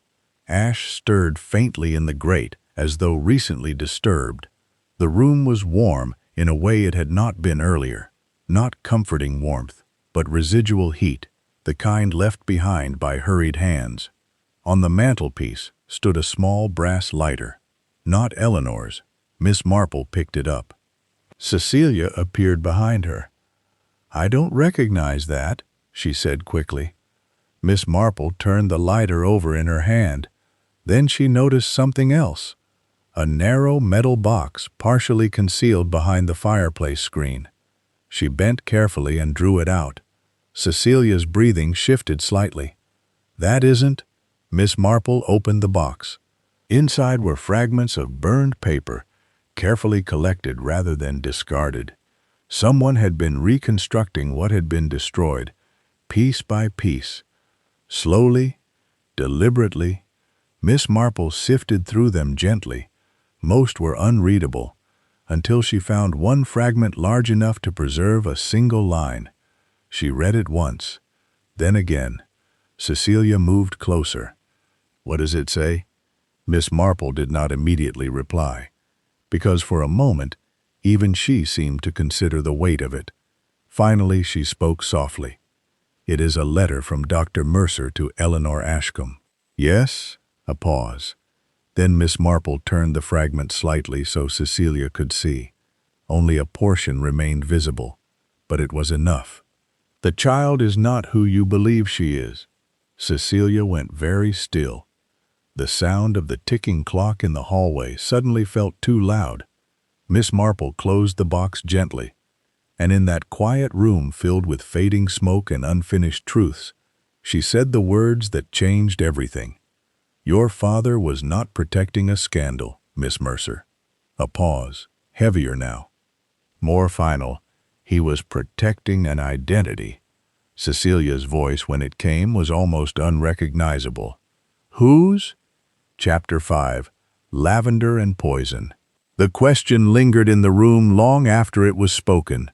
Ash stirred faintly in the grate, as though recently disturbed. The room was warm in a way it had not been earlier. Not comforting warmth, but residual heat, the kind left behind by hurried hands. On the mantelpiece stood a small brass lighter. Not Eleanor's. Miss Marple picked it up. Cecilia appeared behind her. "I don't recognize that," she said quickly. Miss Marple turned the lighter over in her hand. Then she noticed something else. A narrow metal box partially concealed behind the fireplace screen. She bent carefully and drew it out. Cecilia's breathing shifted slightly. "That isn't—" Miss Marple opened the box. Inside were fragments of burned paper, carefully collected rather than discarded. Someone had been reconstructing what had been destroyed, piece by piece. Slowly, deliberately, Miss Marple sifted through them gently. Most were unreadable, until she found one fragment large enough to preserve a single line. She read it once, then again. Cecilia moved closer. "What does it say?" Miss Marple did not immediately reply, because for a moment even she seemed to consider the weight of it. Finally she spoke softly. "It is a letter from Dr. Mercer to Eleanor Ashcombe." "Yes?" A pause. Then Miss Marple turned the fragment slightly so Cecilia could see. Only a portion remained visible, but it was enough. "The child is not who you believe she is." Cecilia went very still. The sound of the ticking clock in the hallway suddenly felt too loud. Miss Marple closed the box gently, and in that quiet room filled with fading smoke and unfinished truths, she said the words that changed everything. "Your father was not protecting a scandal, Miss Mercer." A pause, heavier now. More final. "He was protecting an identity." Cecilia's voice, when it came, was almost unrecognizable. "Whose?" Chapter 5. Lavender and Poison. The question lingered in the room long after it was spoken.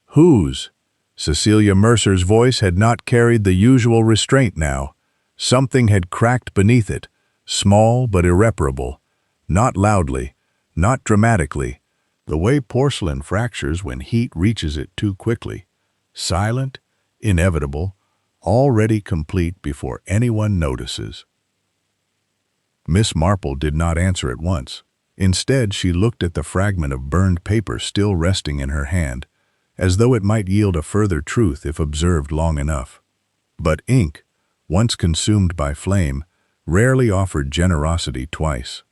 "Whose?" Cecilia Mercer's voice had not carried the usual restraint now. Something had cracked beneath it, small but irreparable. Not loudly, not dramatically, the way porcelain fractures when heat reaches it too quickly. Silent, inevitable, already complete before anyone notices. Miss Marple did not answer at once. Instead, she looked at the fragment of burned paper still resting in her hand, as though it might yield a further truth if observed long enough. But ink, once consumed by flame, rarely offered generosity twice.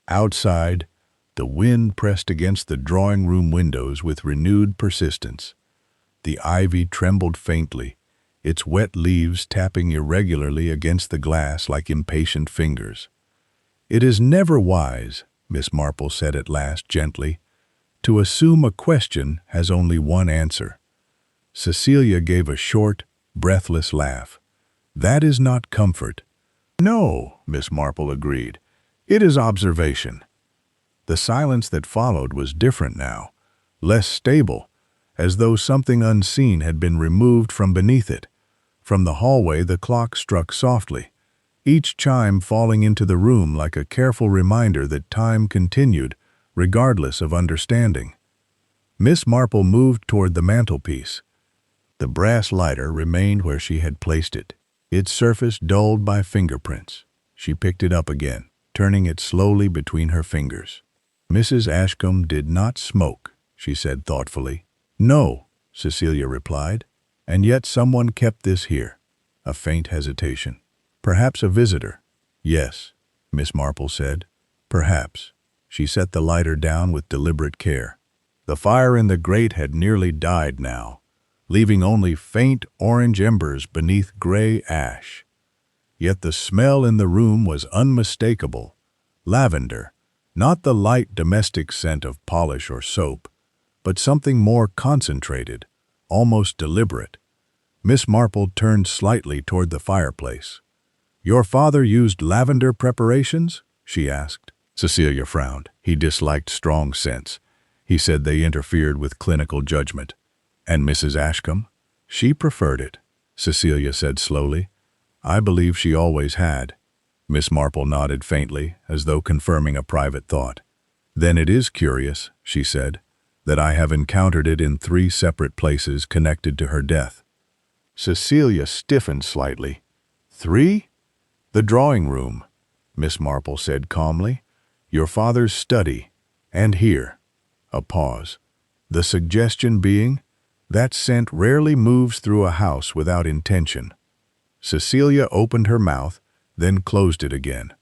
Outside, The wind pressed against the drawing-room windows with renewed persistence. The ivy trembled faintly, its wet leaves tapping irregularly against the glass like impatient fingers. "It is never wise," Miss Marple said at last gently, "to assume a question has only one answer." Cecilia gave a short, breathless laugh. "That is not comfort." "No," Miss Marple agreed. "It is observation." The silence that followed was different now, less stable, as though something unseen had been removed from beneath it. From the hallway the clock struck softly, each chime falling into the room like a careful reminder that time continued, regardless of understanding. Miss Marple moved toward the mantelpiece. The brass lighter remained where she had placed it, its surface dulled by fingerprints. She picked it up again, turning it slowly between her fingers. "Mrs. Ashcombe did not smoke," she said thoughtfully. "No," Cecilia replied, "and yet someone kept this here." A faint hesitation. "Perhaps a visitor." "Yes," Miss Marple said. "Perhaps." She set the lighter down with deliberate care. The fire in the grate had nearly died now, leaving only faint orange embers beneath gray ash. Yet the smell in the room was unmistakable. Lavender, not the light domestic scent of polish or soap, but something more concentrated, almost deliberate. Miss Marple turned slightly toward the fireplace. "Your father used lavender preparations?" she asked. Cecilia frowned. He disliked strong scents. He said they interfered with clinical judgment. "And Mrs. Ashcombe?" "She preferred it," Cecilia said slowly. "I believe she always had." Miss Marple nodded faintly, as though confirming a private thought. "Then it is curious," she said, "that I have encountered it in 3 separate places connected to her death." Cecilia stiffened slightly. "3? "The drawing room," Miss Marple said calmly. "Your father's study. And here." A pause. "The suggestion being, that scent rarely moves through a house without intention." Cecilia opened her mouth, then closed it again.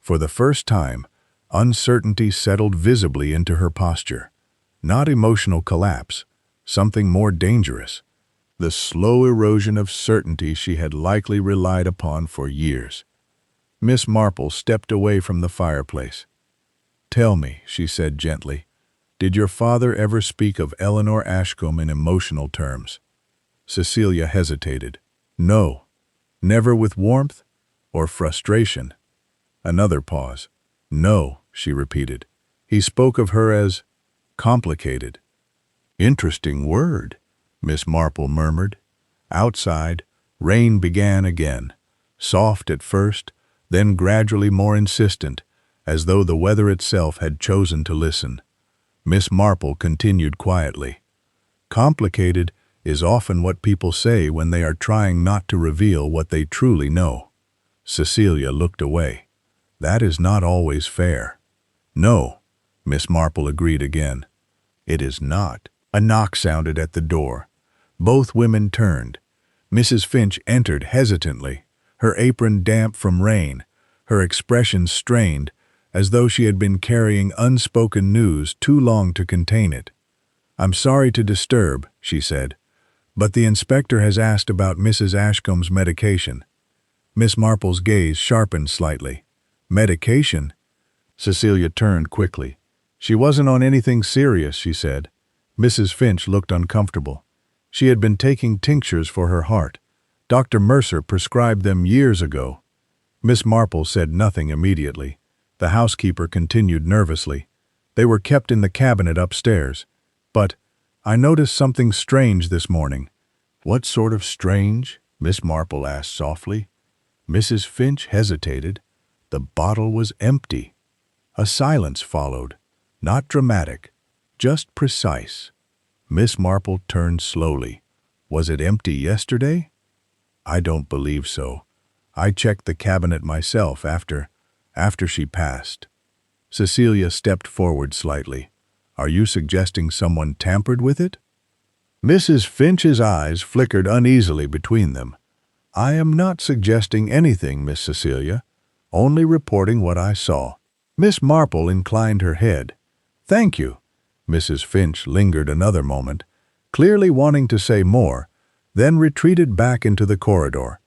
For the first time, uncertainty settled visibly into her posture. Not emotional collapse, something more dangerous. The slow erosion of certainty she had likely relied upon for years. Miss Marple stepped away from the fireplace. "Tell me," she said gently, "did your father ever speak of Eleanor Ashcombe in emotional terms?" Cecilia hesitated. "No. Never with warmth or frustration?" Another pause. "No," she repeated. "He spoke of her as complicated." "Interesting word," Miss Marple murmured. Outside, rain began again, soft at first, then gradually more insistent, as though the weather itself had chosen to listen. Miss Marple continued quietly. "Complicated is often what people say when they are trying not to reveal what they truly know." Cecilia looked away. "That is not always fair." "No," Miss Marple agreed again. "It is not." A knock sounded at the door. Both women turned. Mrs. Finch entered hesitantly, her apron damp from rain, her expression strained, as though she had been carrying unspoken news too long to contain it. "I'm sorry to disturb," she said, "but the inspector has asked about Mrs. Ashcombe's medication." Miss Marple's gaze sharpened slightly. "Medication?" Cecilia turned quickly. "She wasn't on anything serious," she said. Mrs. Finch looked uncomfortable. "She had been taking tinctures for her heart. Dr. Mercer prescribed them years ago." Miss Marple said nothing immediately. The housekeeper continued nervously. "They were kept in the cabinet upstairs. But I noticed something strange this morning." "What sort of strange?" Miss Marple asked softly. Mrs. Finch hesitated. The bottle was empty. A silence followed, not dramatic, just precise. Miss Marple turned slowly. "Was it empty yesterday?" "I don't believe so. I checked the cabinet myself after she passed." Cecilia stepped forward slightly. "Are you suggesting someone tampered with it?" Mrs. Finch's eyes flickered uneasily between them. "I am not suggesting anything, Miss Cecilia, only reporting what I saw." Miss Marple inclined her head. Thank you. Mrs. Finch lingered another moment, clearly wanting to say more, then retreated back into the corridor.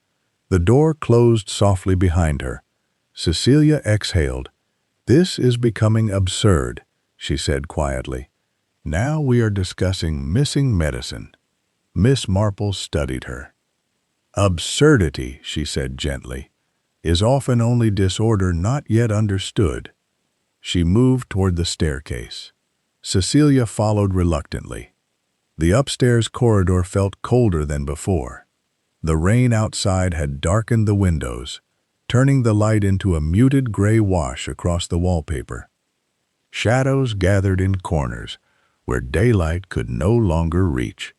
The door closed softly behind her. Cecilia exhaled. "This is becoming absurd," she said quietly. "Now we are discussing missing medicine." Miss Marple studied her. "Absurdity," she said gently, "is often only disorder not yet understood." She moved toward the staircase. Cecilia followed reluctantly. The upstairs corridor felt colder than before. The rain outside had darkened the windows, turning the light into a muted gray wash across the wallpaper. Shadows gathered in corners where daylight could no longer reach.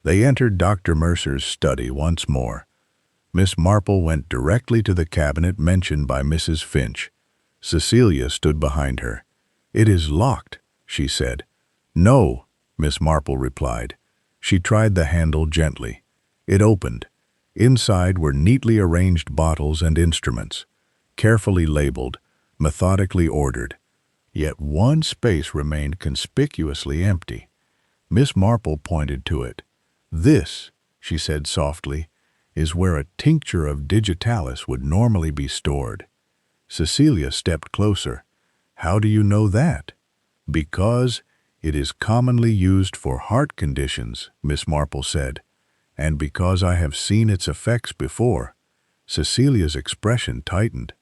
They entered Dr. Mercer's study once more. Miss Marple went directly to the cabinet mentioned by Mrs. Finch. Cecilia stood behind her. "It is locked," she said. "No," Miss Marple replied. She tried the handle gently. It opened. Inside were neatly arranged bottles and instruments, carefully labeled, methodically ordered. Yet one space remained conspicuously empty. Miss Marple pointed to it. "This," she said softly, "is where a tincture of digitalis would normally be stored." Cecilia stepped closer. "How do you know that?" "Because it is commonly used for heart conditions," Miss Marple said, "and because I have seen its effects before." Cecilia's expression tightened.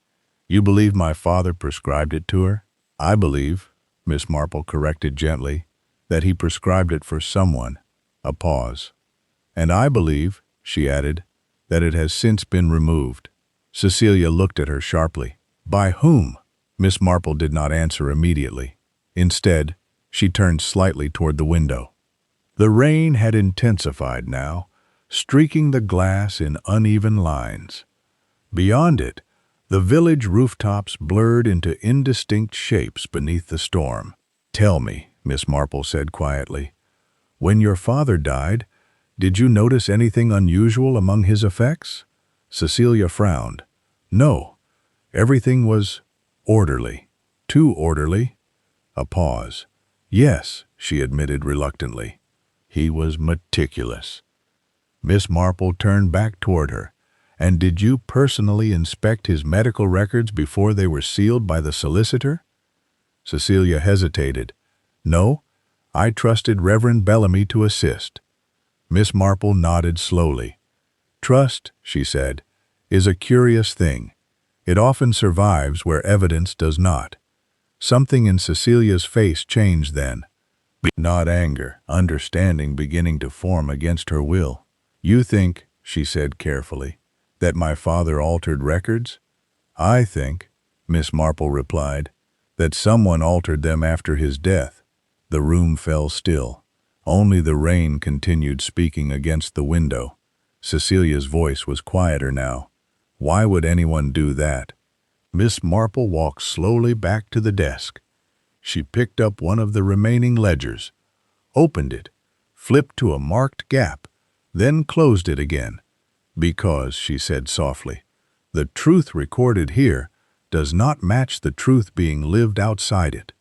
"You believe my father prescribed it to her?" "I believe," Miss Marple corrected gently, "that he prescribed it for someone." A pause. "And I believe," she added, "that it has since been removed." Cecilia looked at her sharply. "By whom?" Miss Marple did not answer immediately. Instead, she turned slightly toward the window. The rain had intensified now, streaking the glass in uneven lines. Beyond it, the village rooftops blurred into indistinct shapes beneath the storm. "Tell me," Miss Marple said quietly, "when your father died, did you notice anything unusual among his effects?" Cecilia frowned. "No. Everything was orderly." "Too orderly?" A pause. "Yes," she admitted reluctantly. "He was meticulous." Miss Marple turned back toward her. "And did you personally inspect his medical records before they were sealed by the solicitor?" Cecilia hesitated. "No, I trusted Reverend Bellamy to assist." Miss Marple nodded slowly. "Trust," she said, "is a curious thing. It often survives where evidence does not." Something in Cecilia's face changed then. Not anger, understanding beginning to form against her will. "You think," she said carefully, "that my father altered records?" "I think," Miss Marple replied, "that someone altered them after his death." The room fell still. Only the rain continued speaking against the window. Cecilia's voice was quieter now. "Why would anyone do that?" Miss Marple walked slowly back to the desk. She picked up one of the remaining ledgers, opened it, flipped to a marked gap, then closed it again. "Because," she said softly, "the truth recorded here does not match the truth being lived outside it."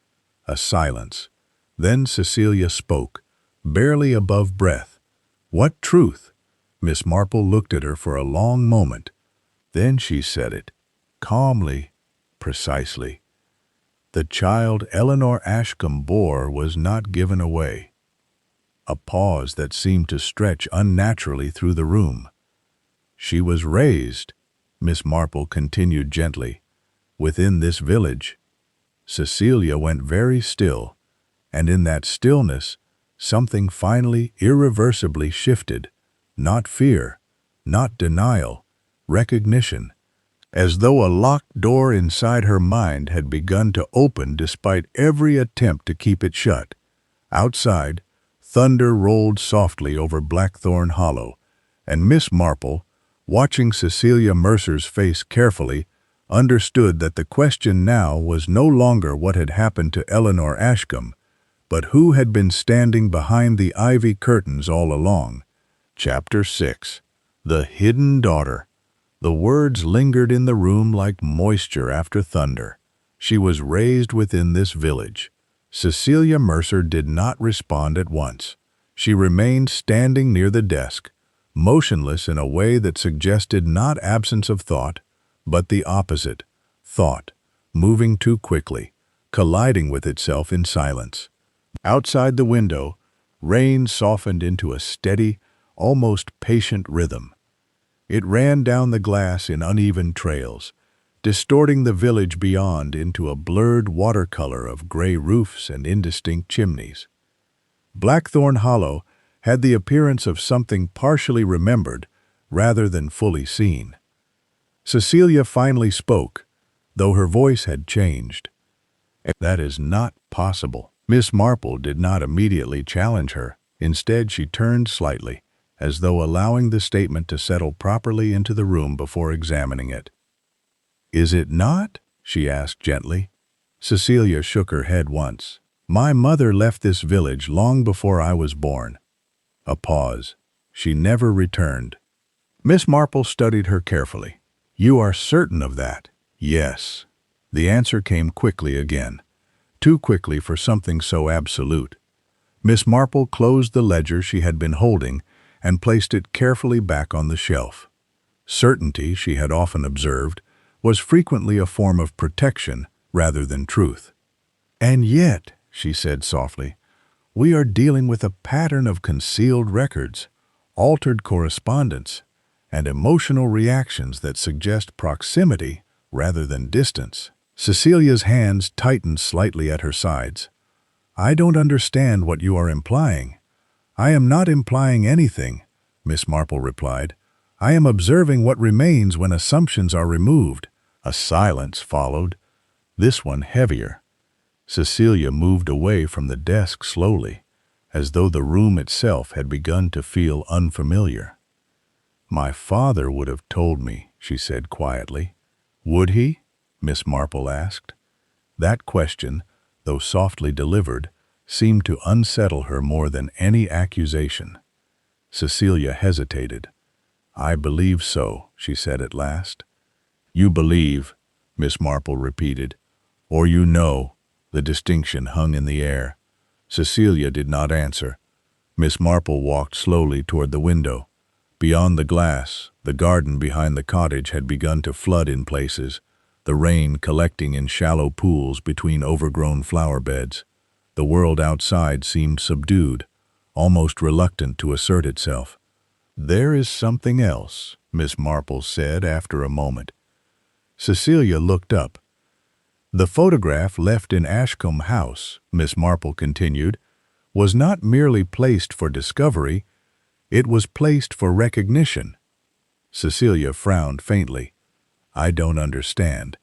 A silence. Then Cecilia spoke, barely above breath. "What truth?" Miss Marple looked at her for a long moment. Then she said it, calmly, precisely. "The child Eleanor Ashcombe bore was not given away." A pause that seemed to stretch unnaturally through the room. "She was raised," Miss Marple continued gently, "within this village." Cecilia went very still, and in that stillness, something finally irreversibly shifted. Not fear, not denial, recognition. As though a locked door inside her mind had begun to open despite every attempt to keep it shut. Outside, thunder rolled softly over Blackthorn Hollow, and Miss Marple, watching Cecilia Mercer's face carefully, understood that the question now was no longer what had happened to Eleanor Ashcombe, but who had been standing behind the ivy curtains all along. Chapter 6. The Hidden Daughter. The words lingered in the room like moisture after thunder. She was raised within this village. Cecilia Mercer did not respond at once. She remained standing near the desk, motionless in a way that suggested not absence of thought, but the opposite, thought, moving too quickly, colliding with itself in silence. Outside the window, rain softened into a steady, almost patient rhythm. It ran down the glass in uneven trails, distorting the village beyond into a blurred watercolor of gray roofs and indistinct chimneys. Blackthorn Hollow had the appearance of something partially remembered rather than fully seen. Cecilia finally spoke, though her voice had changed. "That is not possible." Miss Marple did not immediately challenge her. Instead, she turned slightly, as though allowing the statement to settle properly into the room before examining it. "Is it not?" she asked gently. Cecilia shook her head once. "My mother left this village long before I was born." A pause. She never returned. Miss Marple studied her carefully. "You are certain of that?" "Yes." The answer came quickly again, too quickly for something so absolute. Miss Marple closed the ledger she had been holding and placed it carefully back on the shelf. Certainty, she had often observed, was frequently a form of protection rather than truth. "And yet," she said softly, "we are dealing with a pattern of concealed records, altered correspondence, and emotional reactions that suggest proximity rather than distance." Cecilia's hands tightened slightly at her sides. "I don't understand what you are implying." "I am not implying anything," Miss Marple replied. "I am observing what remains when assumptions are removed." A silence followed, this one heavier. Cecilia moved away from the desk slowly, as though the room itself had begun to feel unfamiliar. "My father would have told me," she said quietly. "Would he?" Miss Marple asked. That question, though softly delivered, seemed to unsettle her more than any accusation. Cecilia hesitated. "I believe so," she said at last. "You believe," Miss Marple repeated, "or you know." The distinction hung in the air. Cecilia did not answer. Miss Marple walked slowly toward the window. Beyond the glass, the garden behind the cottage had begun to flood in places, the rain collecting in shallow pools between overgrown flower beds. The world outside seemed subdued, almost reluctant to assert itself. "There is something else," Miss Marple said after a moment. Cecilia looked up. "The photograph left in Ashcombe House," Miss Marple continued, "was not merely placed for discovery, it was placed for recognition." Cecilia frowned faintly. "I don't understand."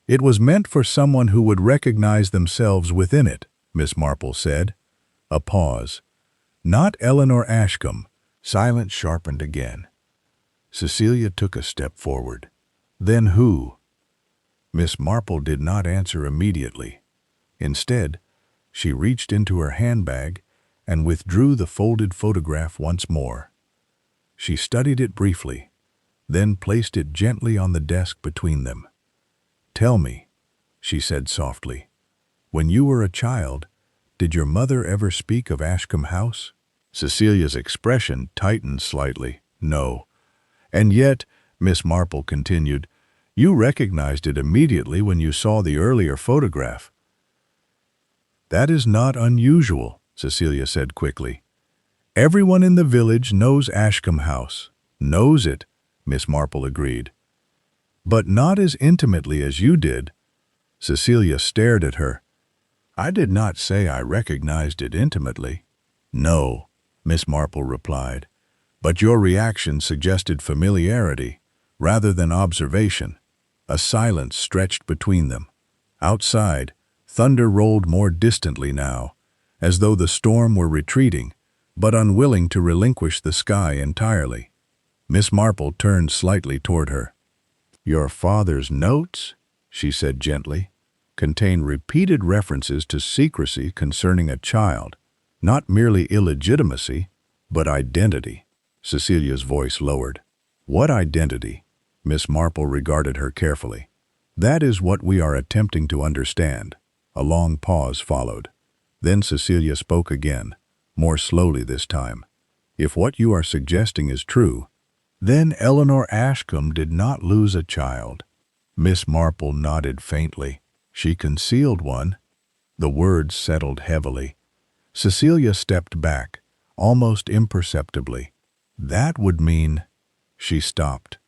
"It was meant for someone who would recognize themselves within it," Miss Marple said. A pause. "Not Eleanor Ashcombe." Silence sharpened again. Cecilia took a step forward. "Then who?" Miss Marple did not answer immediately. Instead, she reached into her handbag and withdrew the folded photograph once more. She studied it briefly, then placed it gently on the desk between them. "Tell me," she said softly, "when you were a child, did your mother ever speak of Ashcombe House?" Cecilia's expression tightened slightly. "No." "And yet," Miss Marple continued, "you recognized it immediately when you saw the earlier photograph." "That is not unusual," Cecilia said quickly. "Everyone in the village knows Ashcombe House." "Knows it," Miss Marple agreed. "But not as intimately as you did." Cecilia stared at her. "I did not say I recognized it intimately." "No," Miss Marple replied, "but your reaction suggested familiarity rather than observation." A silence stretched between them. Outside, thunder rolled more distantly now, as though the storm were retreating, but unwilling to relinquish the sky entirely. Miss Marple turned slightly toward her. "Your father's notes," she said gently, "contain repeated references to secrecy concerning a child, not merely illegitimacy, but identity." Cecilia's voice lowered. "What identity?" Miss Marple regarded her carefully. "That is what we are attempting to understand. A long pause followed. Then Cecilia spoke again, more slowly this time. "If what you are suggesting is true, then Eleanor Ashcombe did not lose a child." Miss Marple nodded faintly. "She concealed one." The words settled heavily. Cecilia stepped back, almost imperceptibly. "That would mean—" She stopped.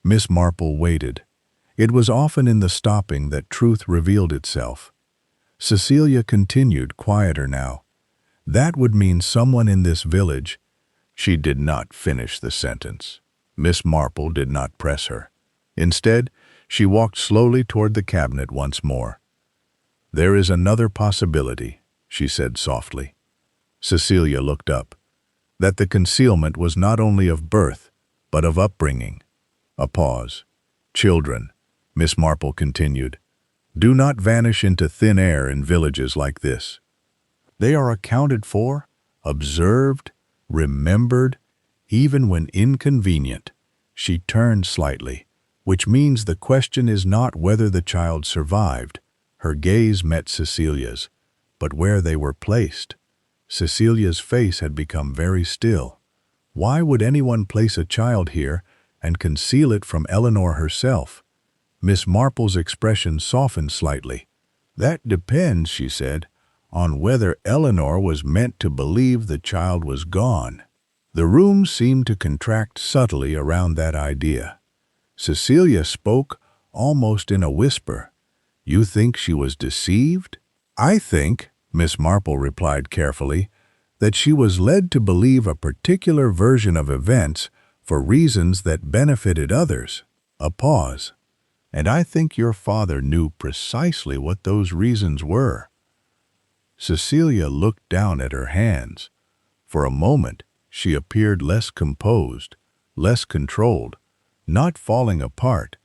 Miss Marple waited. It was often in the stopping that truth revealed itself. Cecilia continued, quieter now. "That would mean someone in this village—" She did not finish the sentence. Miss Marple did not press her. Instead, she walked slowly toward the cabinet once more. "There is another possibility," she said softly. Cecilia looked up. That the concealment was not only of birth, but of upbringing. A pause. "Children," Miss Marple continued, "do not vanish into thin air in villages like this. They are accounted for, observed, remembered, even when inconvenient." She turned slightly, which means the question is not whether the child survived. Her gaze met Cecilia's, but where they were placed. Cecilia's face had become very still. Why would anyone place a child here and conceal it from Eleanor herself? Miss Marple's expression softened slightly. "That depends," she said, "on whether Eleanor was meant to believe the child was gone." The room seemed to contract subtly around that idea. Cecilia spoke almost in a whisper. "You think she was deceived?" "I think," Miss Marple replied carefully, "that she was led to believe a particular version of events for reasons that benefited others." A pause. "And I think your father knew precisely what those reasons were." Cecilia looked down at her hands. For a moment, she appeared less composed, less controlled, not falling apart,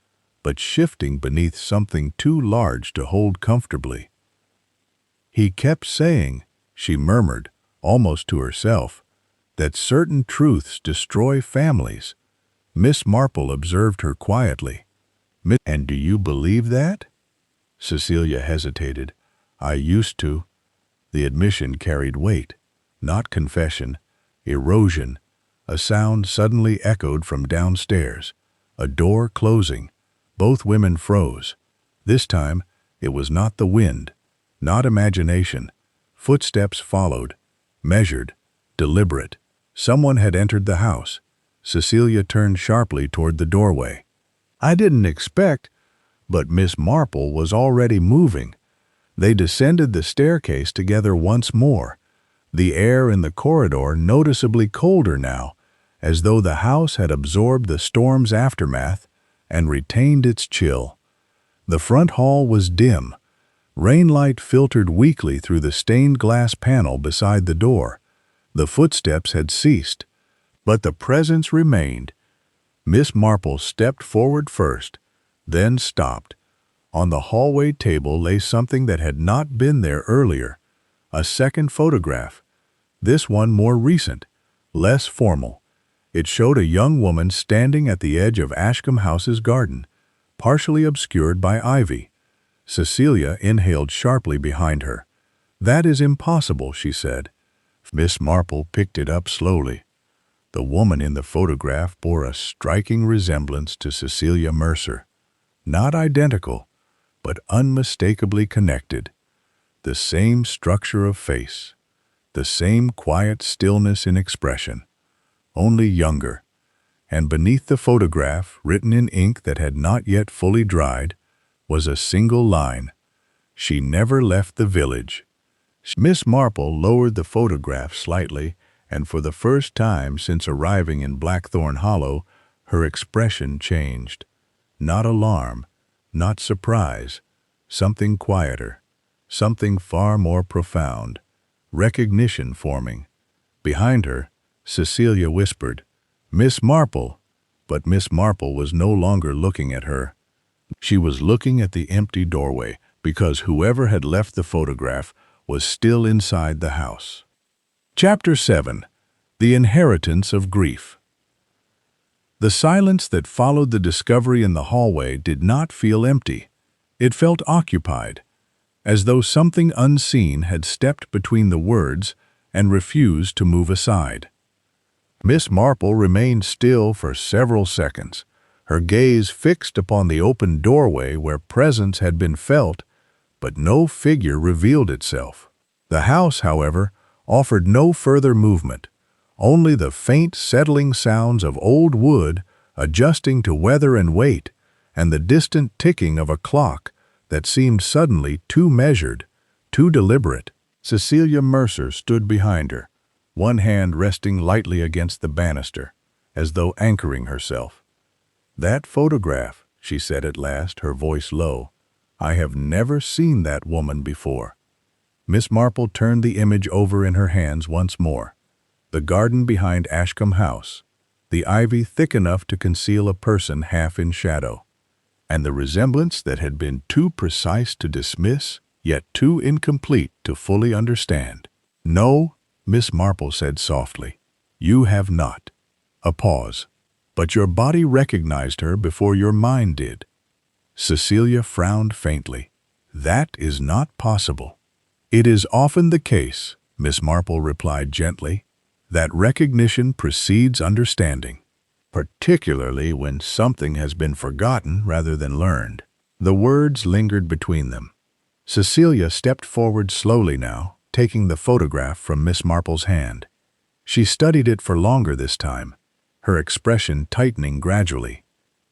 but shifting beneath something too large to hold comfortably. "He kept saying," she murmured, almost to herself, "that certain truths destroy families." Miss Marple observed her quietly. "And do you believe that?" Cecilia hesitated. "I used to." The admission carried weight, not confession, erosion. A sound suddenly echoed from downstairs, a door closing. Both women froze. This time, it was not the wind, not imagination. Footsteps followed, measured, deliberate. Someone had entered the house. Cecilia turned sharply toward the doorway. "I didn't expect—" But Miss Marple was already moving. They descended the staircase together once more, the air in the corridor noticeably colder now, as though the house had absorbed the storm's aftermath and retained its chill. The front hall was dim. Rainlight filtered weakly through the stained glass panel beside the door. The footsteps had ceased, but the presence remained. Miss Marple stepped forward first, then stopped. On the hallway table lay something that had not been there earlier, a second photograph, this one more recent, less formal. It showed a young woman standing at the edge of Ashcombe House's garden, partially obscured by ivy. Cecilia inhaled sharply behind her. "That is impossible," she said. Miss Marple picked it up slowly. The woman in the photograph bore a striking resemblance to Cecilia Mercer. Not identical, but unmistakably connected. The same structure of face, the same quiet stillness in expression, only younger. And beneath the photograph, written in ink that had not yet fully dried, was a single line: "She never left the village." Miss Marple lowered the photograph slightly, and for the first time since arriving in Blackthorn Hollow, her expression changed. Not alarm, not surprise, something quieter, something far more profound. Recognition forming. Behind her, Cecilia whispered, "Miss Marple." But Miss Marple was no longer looking at her. She was looking at the empty doorway, because whoever had left the photograph was still inside the house. Chapter 7. The Inheritance of Grief. The silence that followed the discovery in the hallway did not feel empty. It felt occupied. as though something unseen had stepped between the words and refused to move aside. Miss Marple remained still for several seconds, her gaze fixed upon the open doorway where presence had been felt, but no figure revealed itself. The house, however, offered no further movement, only the faint settling sounds of old wood adjusting to weather and weight, and the distant ticking of a clock that seemed suddenly too measured, too deliberate. Cecilia Mercer stood behind her, one hand resting lightly against the banister, as though anchoring herself. "That photograph," she said at last, her voice low. "I have never seen that woman before." Miss Marple turned the image over in her hands once more. The garden behind Ashcombe House, the ivy thick enough to conceal a person half in shadow, and the resemblance that had been too precise to dismiss, yet too incomplete to fully understand. "No," Miss Marple said softly, "you have not." A pause. "But your body recognized her before your mind did." Cecilia frowned faintly. "That is not possible." "It is often the case," Miss Marple replied gently, "that recognition precedes understanding, particularly when something has been forgotten rather than learned." The words lingered between them. Cecilia stepped forward slowly now, taking the photograph from Miss Marple's hand. She studied it for longer this time, her expression tightening gradually,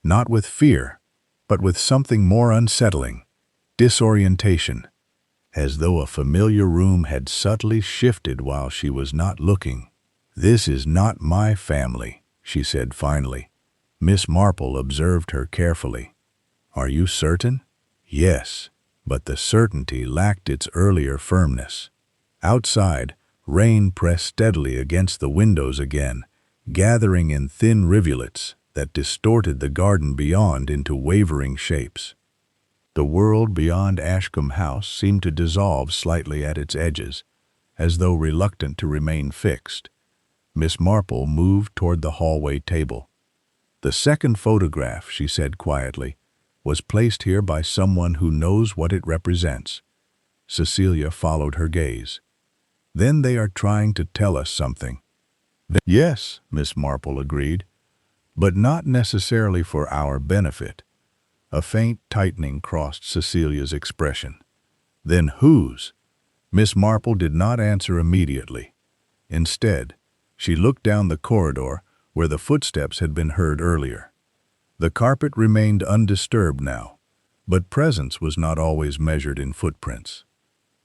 not with fear, but with something more unsettling, disorientation, as though a familiar room had subtly shifted while she was not looking. "This is not my family," she said finally. Miss Marple observed her carefully. "Are you certain?" "Yes," but the certainty lacked its earlier firmness. Outside, rain pressed steadily against the windows again, gathering in thin rivulets that distorted the garden beyond into wavering shapes. The world beyond Ashcombe House seemed to dissolve slightly at its edges, as though reluctant to remain fixed. Miss Marple moved toward the hallway table. "The second photograph," she said quietly, "was placed here by someone who knows what it represents." Cecilia followed her gaze. "Then they are trying to tell us something." "Yes," Miss Marple agreed, "but not necessarily for our benefit." A faint tightening crossed Cecilia's expression. "Then whose?" Miss Marple did not answer immediately. Instead, she looked down the corridor where the footsteps had been heard earlier. The carpet remained undisturbed now, but presence was not always measured in footprints.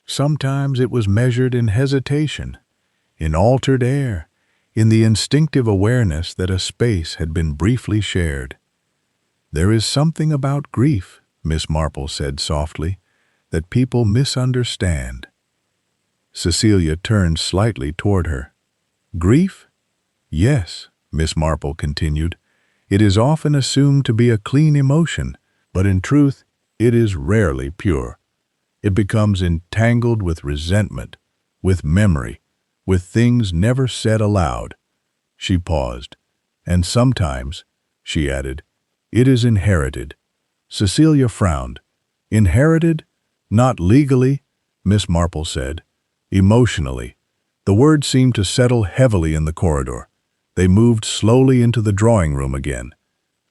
Sometimes it was measured in hesitation, in altered air, in the instinctive awareness that a space had been briefly shared. "There is something about grief," Miss Marple said softly, "that people misunderstand." Cecilia turned slightly toward her. "Grief?" "Yes," Miss Marple continued. "It is often assumed to be a clean emotion, but in truth it is rarely pure. It becomes entangled with resentment, with memory, with things never said aloud." She paused. "And sometimes," she added, "it is inherited." Cecilia frowned. "Inherited? Not legally," Miss Marple said. "Emotionally." The words seemed to settle heavily in the corridor. They moved slowly into the drawing room again.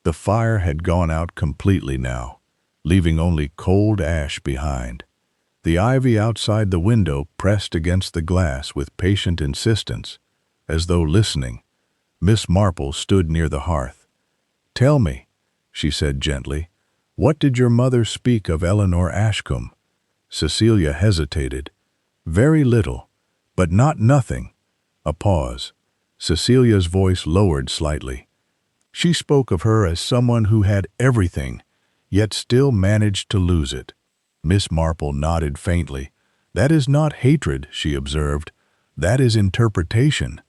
The fire had gone out completely now, leaving only cold ash behind. The ivy outside the window pressed against the glass with patient insistence, as though listening. Miss Marple stood near the hearth. "Tell me," she said gently, "what did your mother speak of Eleanor Ashcombe?" Cecilia hesitated. "Very little, but not nothing." A pause. Cecilia's voice lowered slightly. "She spoke of her as someone who had everything, yet still managed to lose it." Miss Marple nodded faintly. "That is not hatred," she observed. "That is interpretation."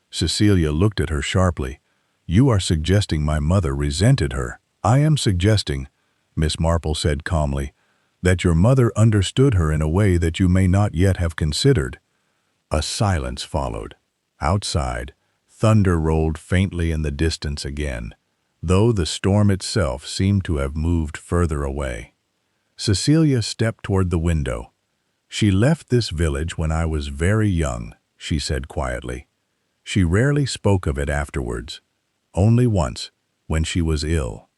Cecilia looked at her sharply. "You are suggesting my mother resented her." "I am suggesting," Miss Marple said calmly, "that your mother understood her in a way that you may not yet have considered." A silence followed. Outside, thunder rolled faintly in the distance again, though the storm itself seemed to have moved further away. Cecilia stepped toward the window. She left this village when I was very young, she said quietly. She rarely spoke of it afterwards, only once, when she was ill.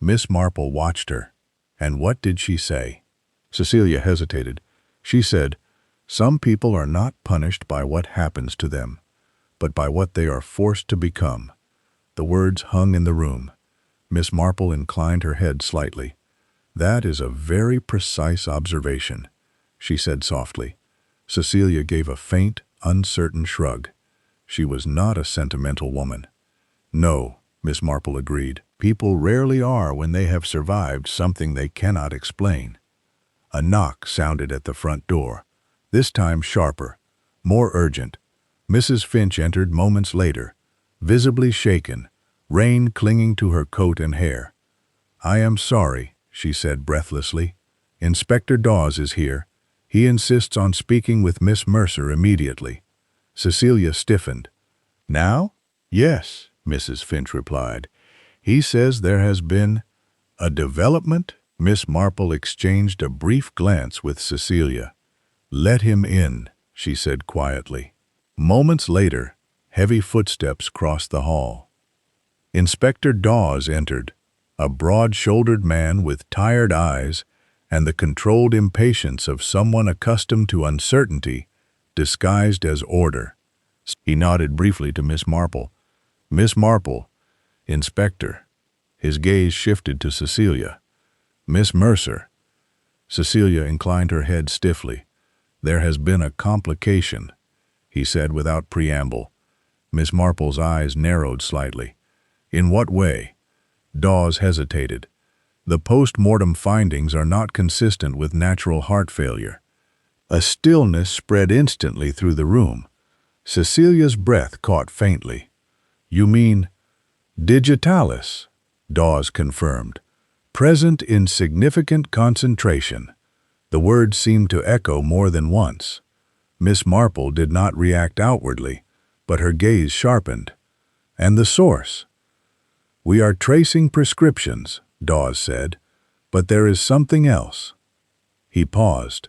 Miss Marple watched her. And what did she say? Cecilia hesitated. She said, "Some people are not punished by what happens to them, but by what they are forced to become." The words hung in the room. Miss Marple inclined her head slightly. "That is a very precise observation," she said softly. Cecilia gave a faint, uncertain shrug. She was not a sentimental woman. "No," Miss Marple agreed. "People rarely are when they have survived something they cannot explain." A knock sounded at the front door, this time sharper, more urgent. Mrs. Finch entered moments later, visibly shaken, rain clinging to her coat and hair. "I am sorry," she said breathlessly. "Inspector Dawes is here. He insists on speaking with Miss Mercer immediately." Cecilia stiffened. "Now?" "Yes," Mrs. Finch replied. "He says there has been a development." Miss Marple exchanged a brief glance with Cecilia. "Let him in," she said quietly. Moments later, heavy footsteps crossed the hall. Inspector Dawes entered, a broad-shouldered man with tired eyes and the controlled impatience of someone accustomed to uncertainty, disguised as order. He nodded briefly to Miss Marple. "Miss Marple, Inspector." His gaze shifted to Cecilia. "Miss Mercer." Cecilia inclined her head stiffly. "There has been a complication," he said without preamble. Miss Marple's eyes narrowed slightly. "In what way?" Dawes hesitated. "The post-mortem findings are not consistent with natural heart failure." A stillness spread instantly through the room. Cecilia's breath caught faintly. "You mean digitalis?" Dawes confirmed. "Present in significant concentration." The words seemed to echo more than once. Miss Marple did not react outwardly, but her gaze sharpened. "And the source?" "We are tracing prescriptions," Dawes said, "but there is something else." He paused,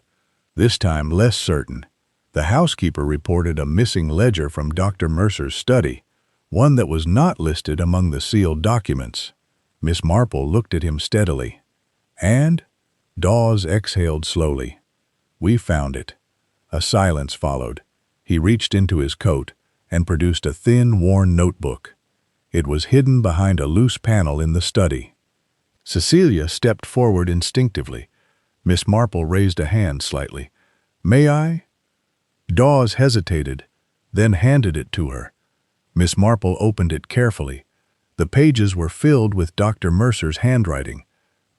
this time less certain. The housekeeper reported a missing ledger from Dr. Mercer's study, one that was not listed among the sealed documents. Miss Marple looked at him steadily. "And?" Dawes exhaled slowly. "We found it." A silence followed. He reached into his coat and produced a thin, worn notebook. It was hidden behind a loose panel in the study. Cecilia stepped forward instinctively. Miss Marple raised a hand slightly. "May I?" Dawes hesitated, then handed it to her. Miss Marple opened it carefully. The pages were filled with Dr. Mercer's handwriting,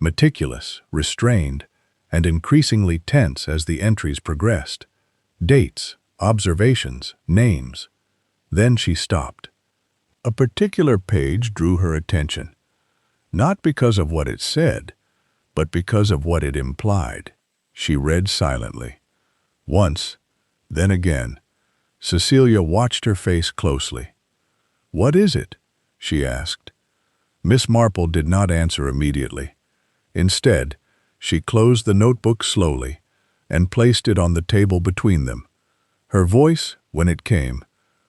meticulous, restrained, and increasingly tense as the entries progressed. Dates, observations, names. Then she stopped. A particular page drew her attention, not because of what it said, but because of what it implied. She read silently. Once, then again, Cecilia watched her face closely. "What is it?" she asked. Miss Marple did not answer immediately. Instead, she closed the notebook slowly and placed it on the table between them. Her voice, when it came,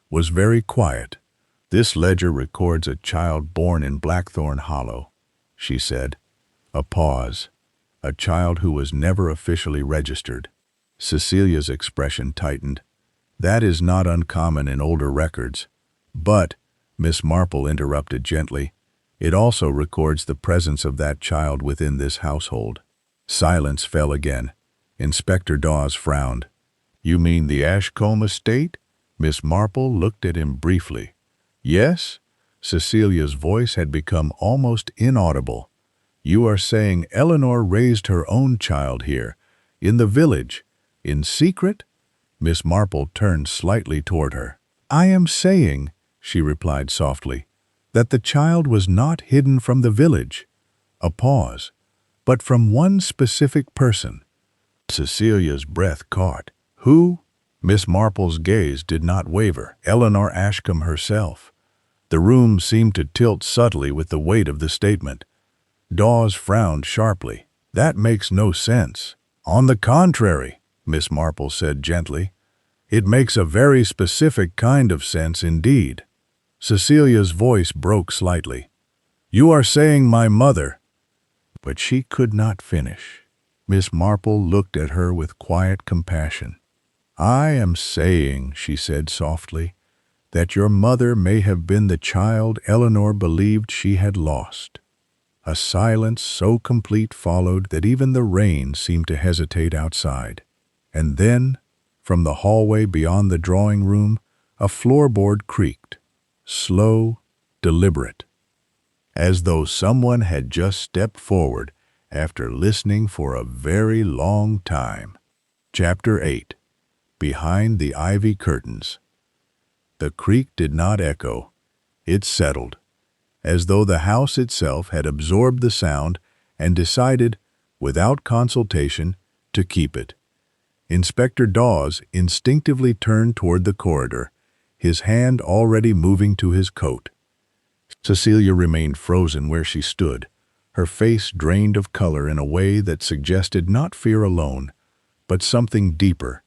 was very quiet. "This ledger records a child born in Blackthorn Hollow," she said. A pause. "A child who was never officially registered." Cecilia's expression tightened. "That is not uncommon in older records. But," Miss Marple interrupted gently, "it also records the presence of that child within this household." Silence fell again. Inspector Dawes frowned. "You mean the Ashcombe estate?" Miss Marple looked at him briefly. "Yes?" Cecilia's voice had become almost inaudible. "You are saying Eleanor raised her own child here, in the village, in secret?" Miss Marple turned slightly toward her. "I am saying," she replied softly, "that the child was not hidden from the village." A pause. "But from one specific person." Cecilia's breath caught. "Who?" Miss Marple's gaze did not waver. "Eleanor Ashcombe herself." The room seemed to tilt subtly with the weight of the statement. Dawes frowned sharply. "That makes no sense." "On the contrary," Miss Marple said gently. "It makes a very specific kind of sense indeed." Cecilia's voice broke slightly. "You are saying my mother—" But she could not finish. Miss Marple looked at her with quiet compassion. "I am saying," she said softly, "that your mother may have been the child Eleanor believed she had lost." A silence so complete followed that even the rain seemed to hesitate outside. And then, from the hallway beyond the drawing room, a floorboard creaked, slow, deliberate, as though someone had just stepped forward after listening for a very long time. Chapter 8. Behind the Ivy Curtains. The creak did not echo. It settled, as though the house itself had absorbed the sound and decided, without consultation, to keep it. Inspector Dawes instinctively turned toward the corridor, his hand already moving to his coat. Cecilia remained frozen where she stood, her face drained of color in a way that suggested not fear alone, but something deeper,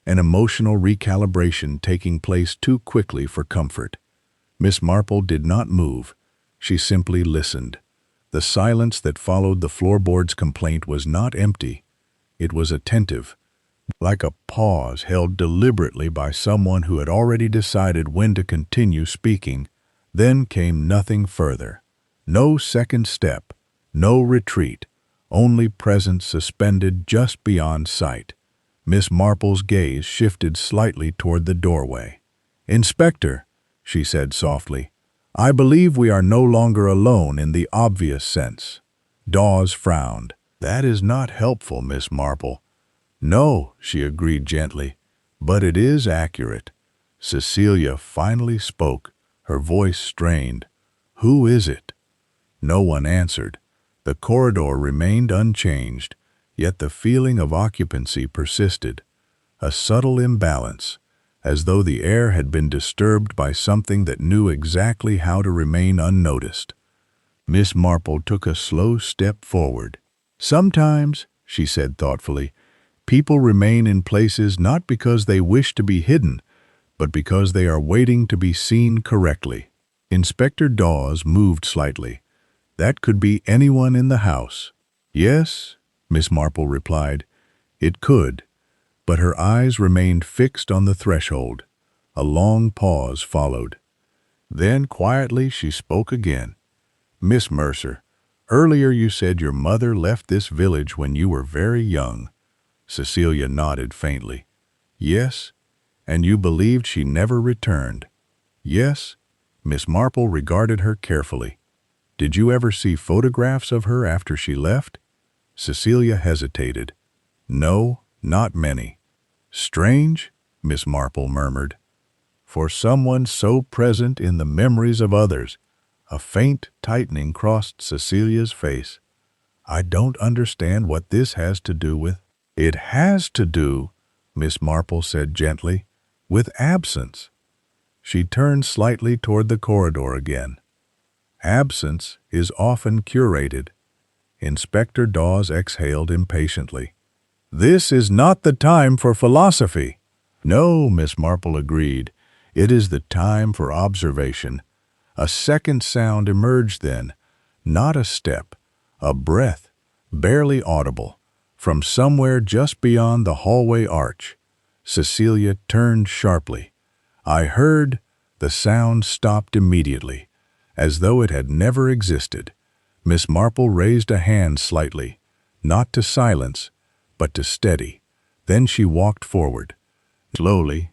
an emotional recalibration taking place too quickly for comfort. Miss Marple did not move. She simply listened. The silence that followed the floorboard's complaint was not empty. It was attentive, like a pause held deliberately by someone who had already decided when to continue speaking. Then came nothing further. No second step, no retreat, only presence suspended just beyond sight. Miss Marple's gaze shifted slightly toward the doorway. "Inspector," she said softly, "I believe we are no longer alone in the obvious sense." Dawes frowned. "That is not helpful, Miss Marple." "No," she agreed gently, "but it is accurate." Cecilia finally spoke, her voice strained. "Who is it?" No one answered. The corridor remained unchanged, yet the feeling of occupancy persisted, a subtle imbalance, as though the air had been disturbed by something that knew exactly how to remain unnoticed. Miss Marple took a slow step forward. "Sometimes," she said thoughtfully, "people remain in places not because they wish to be hidden, but because they are waiting to be seen correctly." Inspector Dawes moved slightly. "That could be anyone in the house." "Yes," Miss Marple replied, "it could," but her eyes remained fixed on the threshold. A long pause followed. Then quietly she spoke again. "Miss Mercer, earlier you said your mother left this village when you were very young." Cecilia nodded faintly. "Yes, and you believed she never returned." "Yes." Miss Marple regarded her carefully. "Did you ever see photographs of her after she left?" Cecilia hesitated. "No, not many." "Strange," Miss Marple murmured. "For someone so present in the memories of others." A faint tightening crossed Cecilia's face. "I don't understand what this has to do with—" "It has to do," Miss Marple said gently, "with absence." She turned slightly toward the corridor again. "Absence is often curated." Inspector Dawes exhaled impatiently. "This is not the time for philosophy." "No," Miss Marple agreed. "It is the time for observation." A second sound emerged then, not a step, a breath, barely audible, from somewhere just beyond the hallway arch. Cecilia turned sharply. "I heard—" The sound stopped immediately, as though it had never existed. Miss Marple raised a hand slightly, not to silence, but to steady. Then she walked forward, slowly,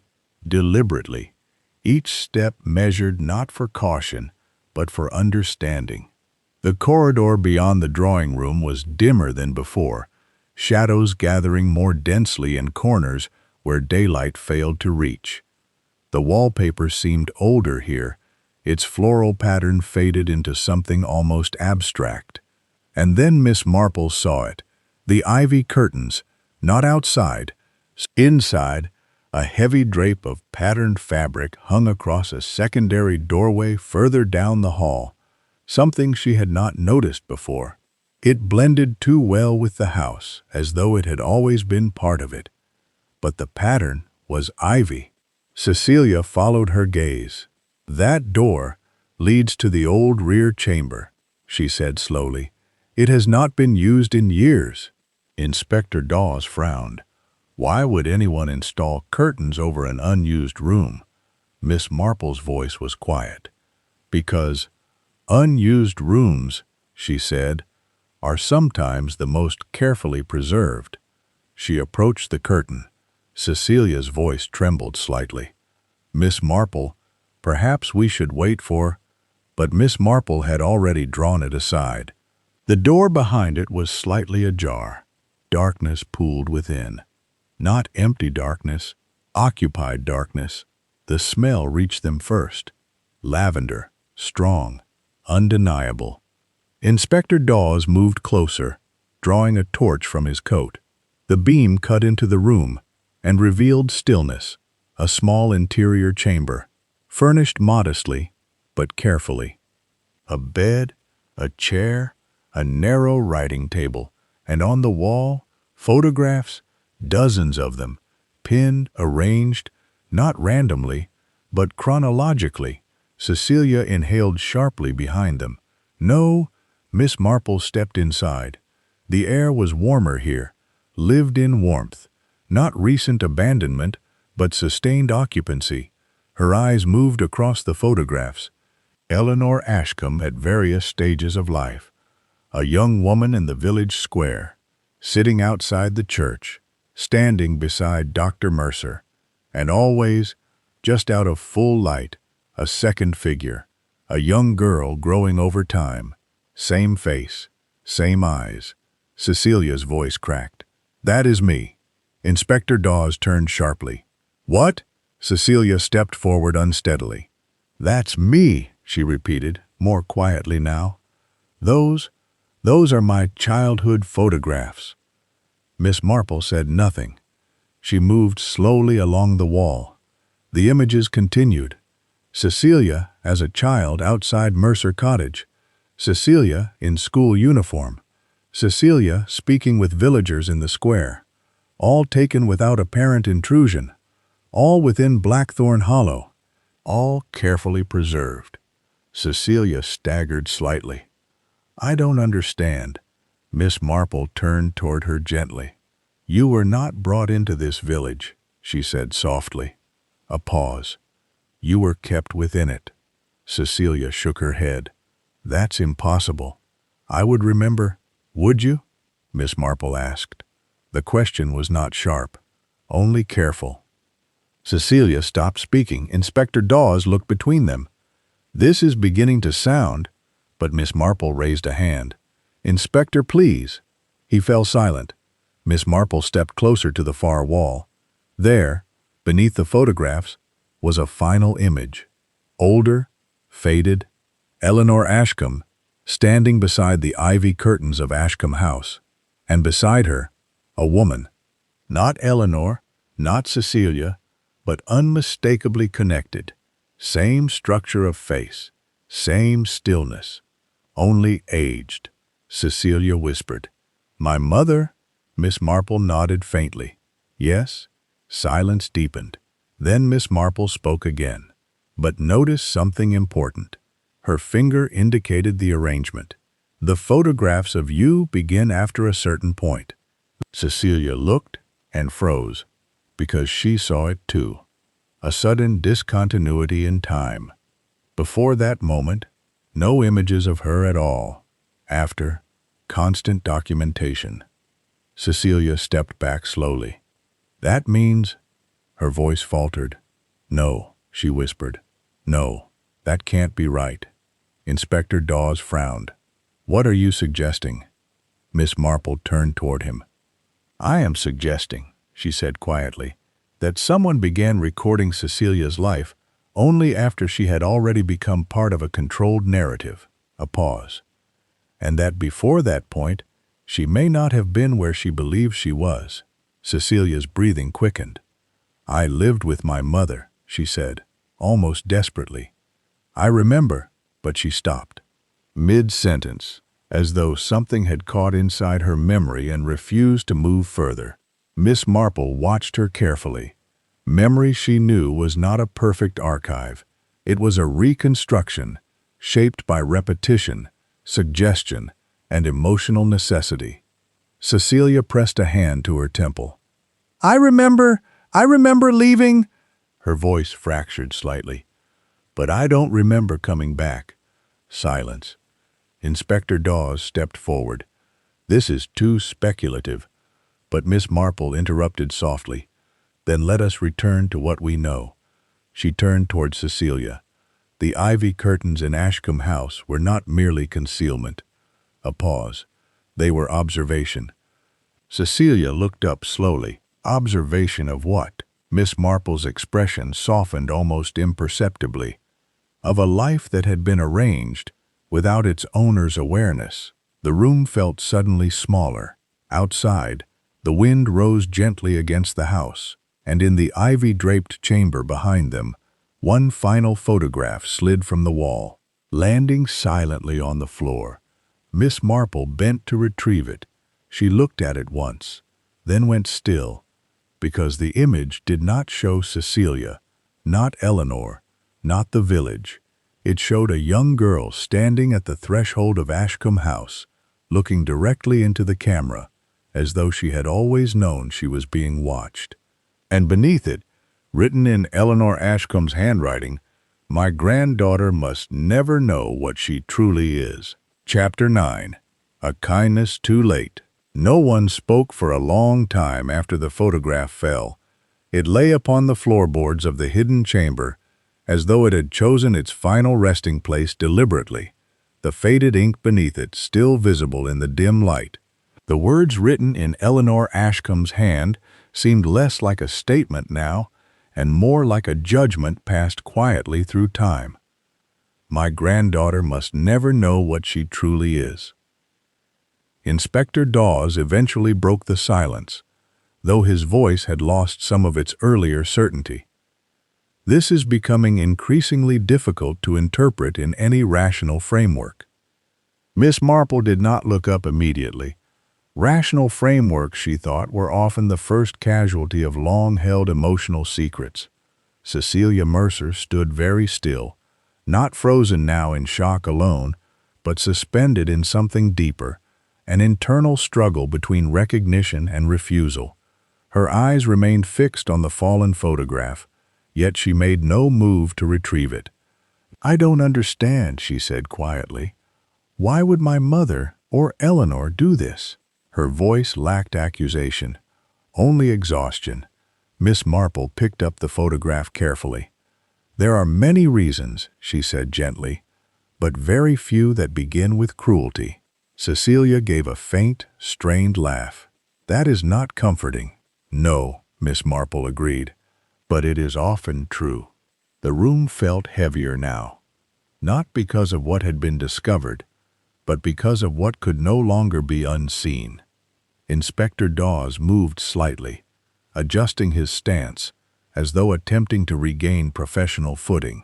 deliberately, each step measured not for caution, but for understanding. The corridor beyond the drawing room was dimmer than before, shadows gathering more densely in corners where daylight failed to reach. The wallpaper seemed older here, its floral pattern faded into something almost abstract. And then Miss Marple saw it, the ivy curtains, not outside, inside. A heavy drape of patterned fabric hung across a secondary doorway further down the hall, something she had not noticed before. It blended too well with the house, as though it had always been part of it. but the pattern was ivy. Cecilia followed her gaze. "That door leads to the old rear chamber," she said slowly. "It has not been used in years." Inspector Dawes frowned. Why would anyone install curtains over an unused room? Miss Marple's voice was quiet. "Because unused rooms," she said, "are sometimes the most carefully preserved." She approached the curtain. Cecilia's voice trembled slightly. "Miss Marple, perhaps we should wait for—" But Miss Marple had already drawn it aside. The door behind it was slightly ajar. Darkness pooled within. Not empty darkness, occupied darkness. The smell reached them first. Lavender, strong, undeniable. Inspector Dawes moved closer, drawing a torch from his coat. The beam cut into the room and revealed stillness, a small interior chamber, furnished modestly but carefully. A bed, a chair, a narrow writing table, and on the wall, photographs, dozens of them, pinned, arranged, not randomly, but chronologically. Cecilia inhaled sharply behind them. "No," Miss Marple stepped inside. The air was warmer here, lived-in warmth, not recent abandonment, but sustained occupancy. Her eyes moved across the photographs. Eleanor Ashcombe at various stages of life. A young woman in the village square, sitting outside the church, standing beside Dr. Mercer, and always, just out of full light, a second figure, a young girl growing over time. Same face, same eyes. Cecilia's voice cracked. "That is me." Inspector Dawes turned sharply. "What?" Cecilia stepped forward unsteadily. "That's me," she repeated, more quietly now. Those are my childhood photographs." Miss Marple said nothing. She moved slowly along the wall. The images continued. Cecilia as a child outside Mercer Cottage. Cecilia in school uniform. Cecilia speaking with villagers in the square. All taken without apparent intrusion. All within Blackthorn Hollow. All carefully preserved. Cecilia staggered slightly. "I don't understand." Miss Marple turned toward her gently. "You were not brought into this village," she said softly. A pause. "You were kept within it." Cecilia shook her head. "That's impossible. I would remember—" "Would you?" Miss Marple asked. The question was not sharp, only careful. Cecilia stopped speaking. Inspector Dawes looked between them. "This is beginning to sound—" But Miss Marple raised a hand. "Inspector, please." He fell silent. Miss Marple stepped closer to the far wall. There, beneath the photographs, was a final image. Older, faded, Eleanor Ashcombe, standing beside the ivy curtains of Ashcombe House. And beside her, a woman. Not Eleanor, not Cecilia, but unmistakably connected. Same structure of face, same stillness, only aged. Cecilia whispered, "My mother?" Miss Marple nodded faintly. "Yes." Silence deepened. Then Miss Marple spoke again. But notice something important. Her finger indicated the arrangement. "The photographs of you begin after a certain point." Cecilia looked and froze, because she saw it too. A sudden discontinuity in time. Before that moment, no images of her at all. After, constant documentation. Cecilia stepped back slowly. "That means—" Her voice faltered. "No," she whispered. "No, that can't be right." Inspector Dawes frowned. "What are you suggesting?" Miss Marple turned toward him. "I am suggesting," she said quietly, "that someone began recording Cecilia's life only after she had already become part of a controlled narrative." A pause. "And that before that point, she may not have been where she believed she was." Cecilia's breathing quickened. "I lived with my mother," she said, almost desperately. "I remember," but she stopped. Mid-sentence, as though something had caught inside her memory and refused to move further. Miss Marple watched her carefully. Memory, she knew, was not a perfect archive. It was a reconstruction, shaped by repetition, suggestion, and emotional necessity. Cecilia pressed a hand to her temple. I remember leaving. Her voice fractured slightly. But I don't remember coming back. Silence. Inspector Dawes stepped forward. This is too speculative. But Miss Marple interrupted softly. Then let us return to what we know. She turned toward Cecilia. The ivy curtains in Ashcombe House were not merely concealment. A pause. They were observation. Cecilia looked up slowly. Observation of what? Miss Marple's expression softened almost imperceptibly. Of a life that had been arranged, without its owner's awareness. The room felt suddenly smaller. Outside, the wind rose gently against the house, and in the ivy-draped chamber behind them, one final photograph slid from the wall. Landing silently on the floor, Miss Marple bent to retrieve it. She looked at it once, then went still, because the image did not show Cecilia, not Eleanor, not the village. It showed a young girl standing at the threshold of Ashcombe House, looking directly into the camera, as though she had always known she was being watched. And beneath it, written in Eleanor Ashcombe's handwriting, "My granddaughter must never know what she truly is." Chapter 9. A Kindness Too Late. No one spoke for a long time after the photograph fell. It lay upon the floorboards of the hidden chamber, as though it had chosen its final resting place deliberately, the faded ink beneath it still visible in the dim light. The words written in Eleanor Ashcombe's hand seemed less like a statement now, and more like a judgment passed quietly through time. My granddaughter must never know what she truly is. Inspector Dawes eventually broke the silence, though his voice had lost some of its earlier certainty. This is becoming increasingly difficult to interpret in any rational framework. Miss Marple did not look up immediately. Rational frameworks, she thought, were often the first casualty of long-held emotional secrets. Cecilia Mercer stood very still, not frozen now in shock alone, but suspended in something deeper, an internal struggle between recognition and refusal. Her eyes remained fixed on the fallen photograph, yet she made no move to retrieve it. I don't understand, she said quietly. Why would my mother or Eleanor do this? Her voice lacked accusation, only exhaustion. Miss Marple picked up the photograph carefully. There are many reasons, she said gently, but very few that begin with cruelty. Cecilia gave a faint, strained laugh. That is not comforting. No, Miss Marple agreed, but it is often true. The room felt heavier now, not because of what had been discovered, but because of what could no longer be unseen. Inspector Dawes moved slightly, adjusting his stance, as though attempting to regain professional footing.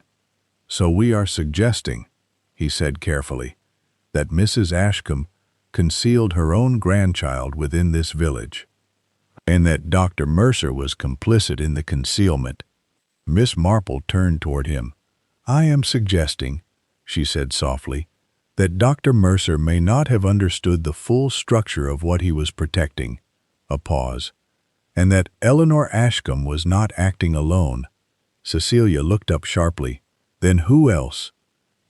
So we are suggesting, he said carefully, that Mrs. Ashcombe concealed her own grandchild within this village, and that Dr. Mercer was complicit in the concealment. Miss Marple turned toward him. I am suggesting, she said softly, that Dr. Mercer may not have understood the full structure of what he was protecting. A pause. And that Eleanor Ashcombe was not acting alone. Cecilia looked up sharply. Then who else?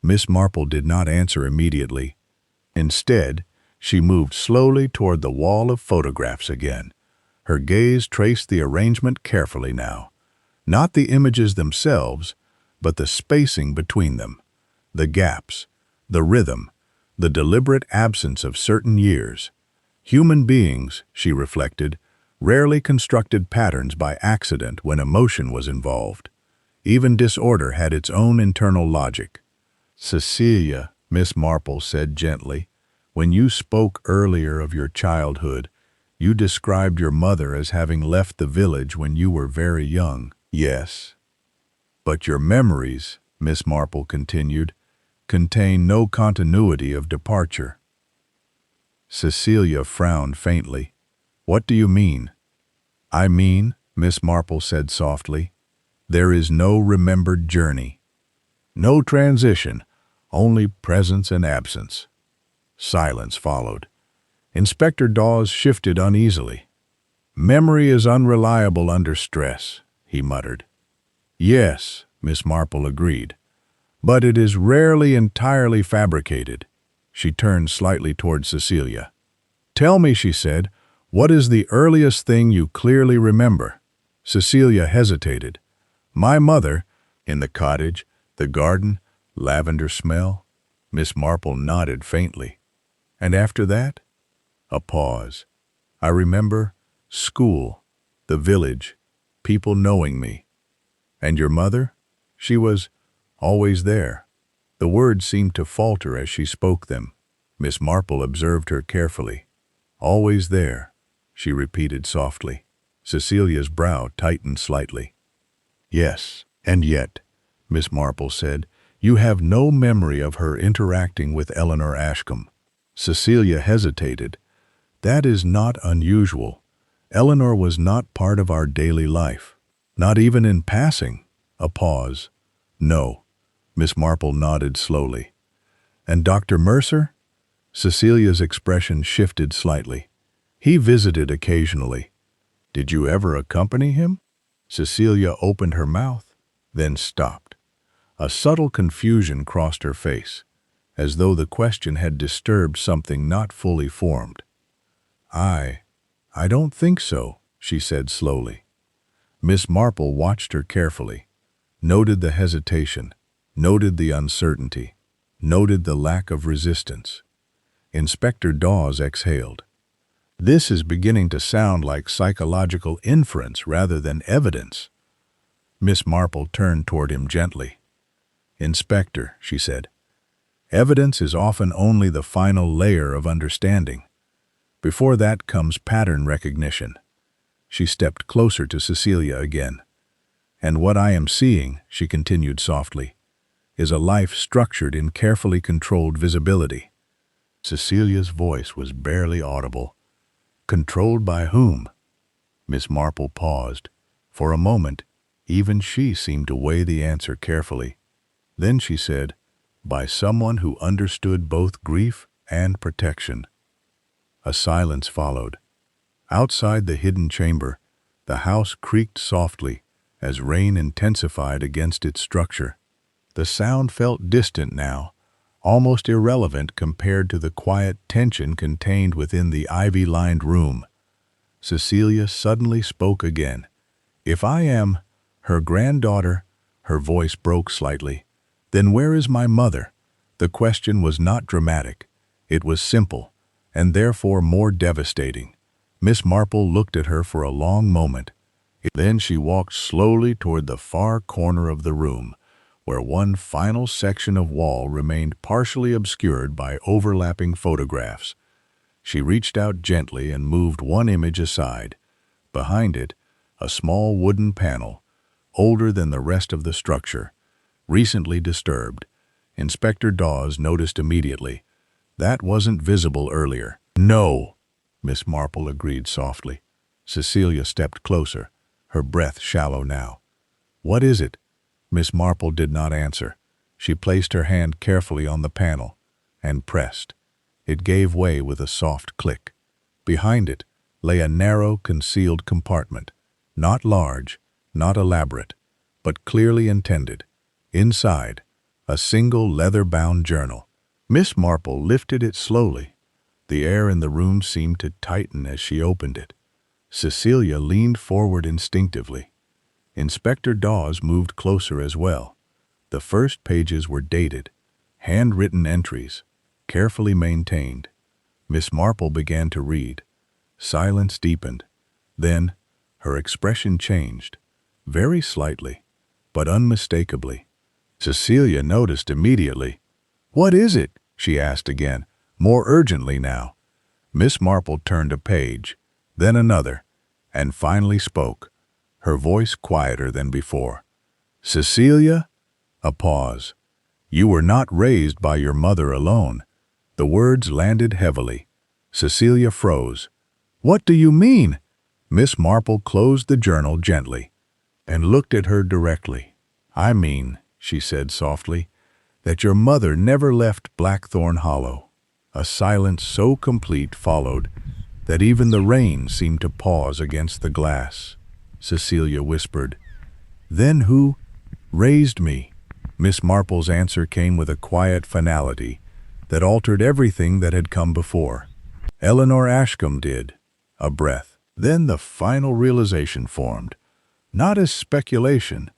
Miss Marple did not answer immediately. Instead, she moved slowly toward the wall of photographs again. Her gaze traced the arrangement carefully now. Not the images themselves, but the spacing between them, the gaps, the rhythm, the deliberate absence of certain years. Human beings, she reflected, rarely constructed patterns by accident when emotion was involved. Even disorder had its own internal logic. Cecilia, Miss Marple said gently, when you spoke earlier of your childhood, you described your mother as having left the village when you were very young. Yes. But your memories, Miss Marple continued, contain no continuity of departure. Cecilia frowned faintly. What do you mean? I mean, Miss Marple said softly, there is no remembered journey. No transition, only presence and absence. Silence followed. Inspector Dawes shifted uneasily. Memory is unreliable under stress, he muttered. Yes, Miss Marple agreed, but it is rarely entirely fabricated. She turned slightly toward Cecilia. Tell me, she said, what is the earliest thing you clearly remember? Cecilia hesitated. My mother, in the cottage, the garden, lavender smell. Miss Marple nodded faintly. And after that? A pause. I remember school, the village, people knowing me. And your mother? She was always there. The words seemed to falter as she spoke them. Miss Marple observed her carefully. Always there, she repeated softly. Cecilia's brow tightened slightly. Yes, and yet, Miss Marple said, you have no memory of her interacting with Eleanor Ashcombe. Cecilia hesitated. That is not unusual. Eleanor was not part of our daily life. Not even in passing. A pause. No. Miss Marple nodded slowly. And Dr. Mercer? Cecilia's expression shifted slightly. He visited occasionally. Did you ever accompany him? Cecilia opened her mouth, then stopped. A subtle confusion crossed her face, as though the question had disturbed something not fully formed. I don't think so, she said slowly. Miss Marple watched her carefully, noted the hesitation, noted the uncertainty, noted the lack of resistance. Inspector Dawes exhaled. This is beginning to sound like psychological inference rather than evidence. Miss Marple turned toward him gently. Inspector, she said, evidence is often only the final layer of understanding. Before that comes pattern recognition. She stepped closer to Cecilia again. And what I am seeing, she continued softly, is a life structured in carefully controlled visibility. Cecilia's voice was barely audible. Controlled by whom? Miss Marple paused. For a moment, even she seemed to weigh the answer carefully. Then she said, by someone who understood both grief and protection. A silence followed. Outside the hidden chamber, the house creaked softly as rain intensified against its structure. The sound felt distant now, almost irrelevant compared to the quiet tension contained within the ivy-lined room. Cecilia suddenly spoke again. If I am her granddaughter, her voice broke slightly, then where is my mother? The question was not dramatic. It was simple, and therefore more devastating. Miss Marple looked at her for a long moment. Then she walked slowly toward the far corner of the room, where one final section of wall remained partially obscured by overlapping photographs. She reached out gently and moved one image aside. Behind it, a small wooden panel, older than the rest of the structure, recently disturbed. Inspector Dawes noticed immediately. That wasn't visible earlier. No, Miss Marple agreed softly. Cecilia stepped closer, her breath shallow now. What is it? Miss Marple did not answer. She placed her hand carefully on the panel and pressed. It gave way with a soft click. Behind it lay a narrow, concealed compartment, not large, not elaborate, but clearly intended. Inside, a single leather-bound journal. Miss Marple lifted it slowly. The air in the room seemed to tighten as she opened it. Cecilia leaned forward instinctively. Inspector Dawes moved closer as well. The first pages were dated, handwritten entries, carefully maintained. Miss Marple began to read. Silence deepened. Then, her expression changed, very slightly, but unmistakably. Cecilia noticed immediately. What is it? She asked again, more urgently now. Miss Marple turned a page, then another, and finally spoke, her voice quieter than before. Cecilia? A pause. You were not raised by your mother alone. The words landed heavily. Cecilia froze. What do you mean? Miss Marple closed the journal gently and looked at her directly. "I mean," she said softly, "that your mother never left Blackthorn Hollow." A silence so complete followed that even the rain seemed to pause against the glass. Cecilia whispered, "Then who raised me?" Miss Marple's answer came with a quiet finality that altered everything that had come before. "Eleanor Ashcombe did." A breath. Then the final realization formed, not as speculation,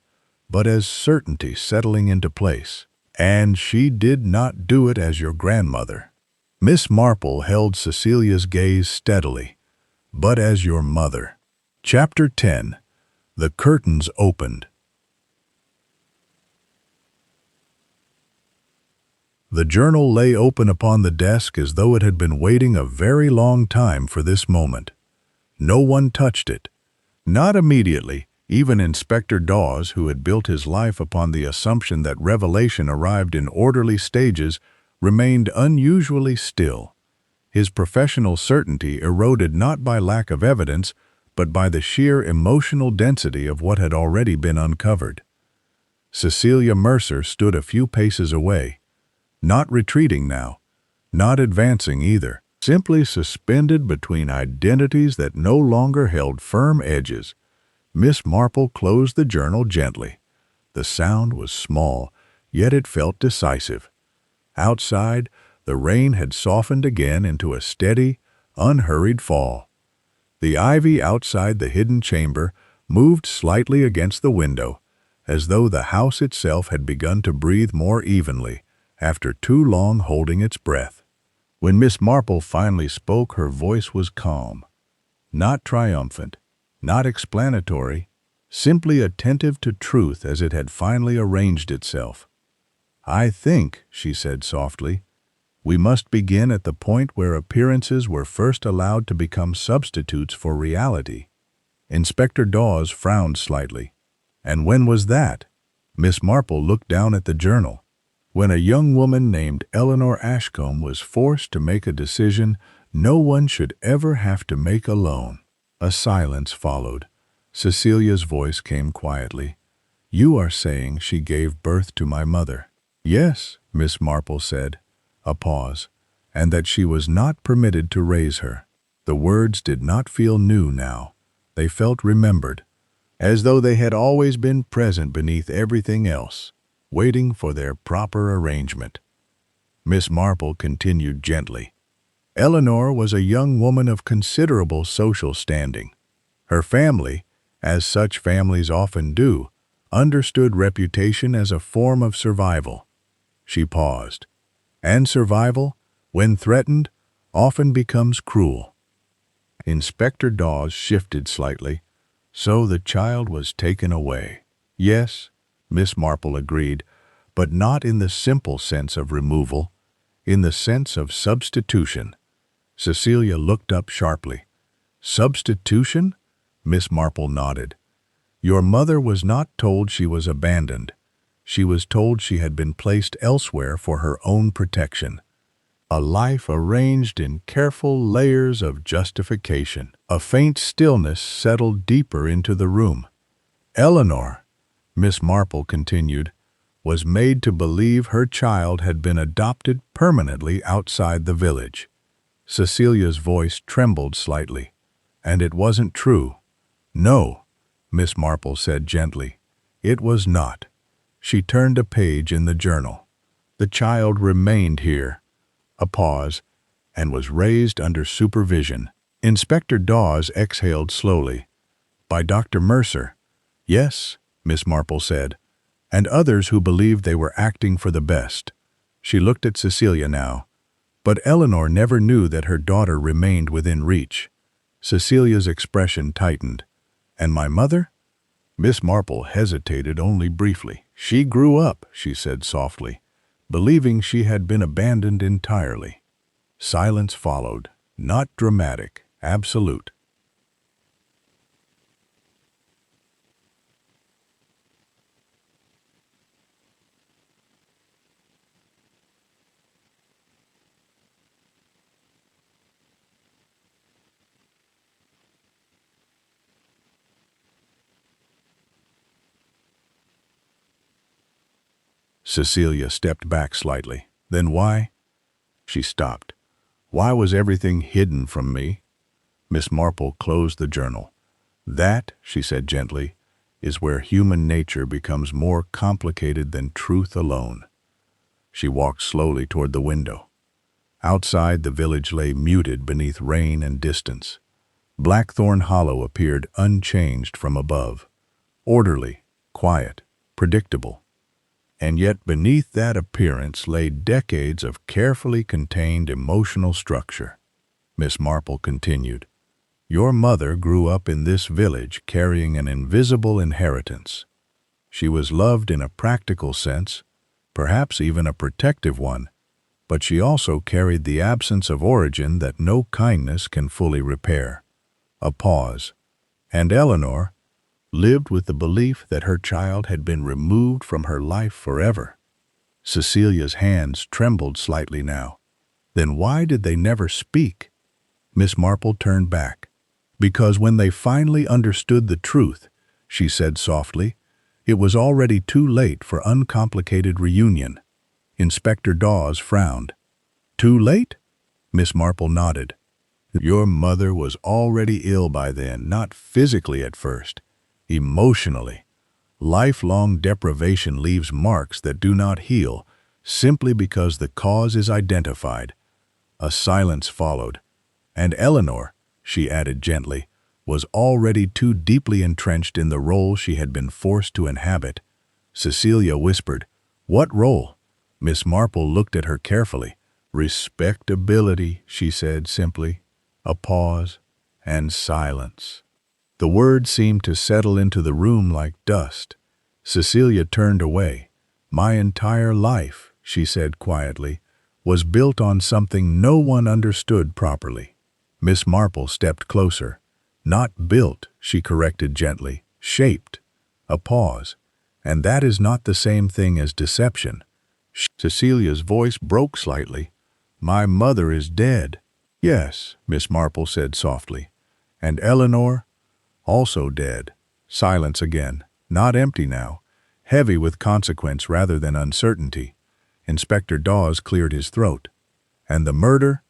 but as certainty settling into place. "And she did not do it as your grandmother." Miss Marple held Cecilia's gaze steadily, "but as your mother." Chapter 10. The curtains opened. The journal lay open upon the desk as though it had been waiting a very long time for this moment. No one touched it. Not immediately. Even Inspector Dawes, who had built his life upon the assumption that revelation arrived in orderly stages, remained unusually still. His professional certainty eroded not by lack of evidence, but by the sheer emotional density of what had already been uncovered. Cecilia Mercer stood a few paces away, not retreating now, not advancing either, simply suspended between identities that no longer held firm edges. Miss Marple closed the journal gently. The sound was small, yet it felt decisive. Outside, the rain had softened again into a steady, unhurried fall. The ivy outside the hidden chamber moved slightly against the window, as though the house itself had begun to breathe more evenly after too long holding its breath. When Miss Marple finally spoke, her voice was calm, not triumphant, not explanatory, simply attentive to truth as it had finally arranged itself. "I think," she said softly, "we must begin at the point where appearances were first allowed to become substitutes for reality." Inspector Dawes frowned slightly. "And when was that?" Miss Marple looked down at the journal. "When a young woman named Eleanor Ashcombe was forced to make a decision no one should ever have to make alone." A silence followed. Cecilia's voice came quietly. "You are saying she gave birth to my mother?" "Yes," Miss Marple said. A pause. "And that she was not permitted to raise her." The words did not feel new now. They felt remembered, as though they had always been present beneath everything else, waiting for their proper arrangement. Miss Marple continued gently. "Eleanor was a young woman of considerable social standing. Her family, as such families often do, understood reputation as a form of survival." She paused. "And survival, when threatened, often becomes cruel." Inspector Dawes shifted slightly. "So the child was taken away." "Yes," Miss Marple agreed, "but not in the simple sense of removal, in the sense of substitution." Cecilia looked up sharply. "Substitution?" Miss Marple nodded. "Your mother was not told she was abandoned. She was told she had been placed elsewhere for her own protection. A life arranged in careful layers of justification." A faint stillness settled deeper into the room. "Eleanor," Miss Marple continued, "was made to believe her child had been adopted permanently outside the village." Cecilia's voice trembled slightly. "And it wasn't true." "No," Miss Marple said gently. "It was not." She turned a page in the journal. "The child remained here." A pause, "and was raised under supervision." Inspector Dawes exhaled slowly. "By Dr. Mercer." "Yes," Miss Marple said, "and others who believed they were acting for the best." She looked at Cecilia now. "But Eleanor never knew that her daughter remained within reach." Cecilia's expression tightened. "And my mother?" Miss Marple hesitated only briefly. "She grew up," she said softly, "believing she had been abandoned entirely." Silence followed, not dramatic, absolute. Cecilia stepped back slightly. Then why? She stopped. Why was everything hidden from me? Miss Marple closed the journal. That, she said gently, is where human nature becomes more complicated than truth alone. She walked slowly toward the window. Outside, the village lay muted beneath rain and distance. Blackthorn Hollow appeared unchanged from above, orderly, quiet, predictable. And yet beneath that appearance lay decades of carefully contained emotional structure. Miss Marple continued, "Your mother grew up in this village carrying an invisible inheritance. She was loved in a practical sense, perhaps even a protective one, but she also carried the absence of origin that no kindness can fully repair." A pause. And Eleanor lived with the belief that her child had been removed from her life forever. Cecilia's hands trembled slightly now. Then why did they never speak? Miss Marple turned back. "Because when they finally understood the truth," she said softly, "it was already too late for uncomplicated reunion." Inspector Dawes frowned. "Too late?" Miss Marple nodded. "Your mother was already ill by then, not physically at first, emotionally. Lifelong deprivation leaves marks that do not heal, simply because the cause is identified." A silence followed. "And Eleanor," she added gently, "was already too deeply entrenched in the role she had been forced to inhabit." Cecilia whispered, "What role?" Miss Marple looked at her carefully. "Respectability," she said simply. A pause and silence. The words seemed to settle into the room like dust. Cecilia turned away. "My entire life," she said quietly, "was built on something no one understood properly." Miss Marple stepped closer. "Not built," she corrected gently, "shaped." A pause. "And that is not the same thing as deception." Cecilia's voice broke slightly. "My mother is dead." "Yes," Miss Marple said softly. "And Eleanor?" "Also dead." Silence again. Not empty now. Heavy with consequence rather than uncertainty. Inspector Dawes cleared his throat. "And the murder?"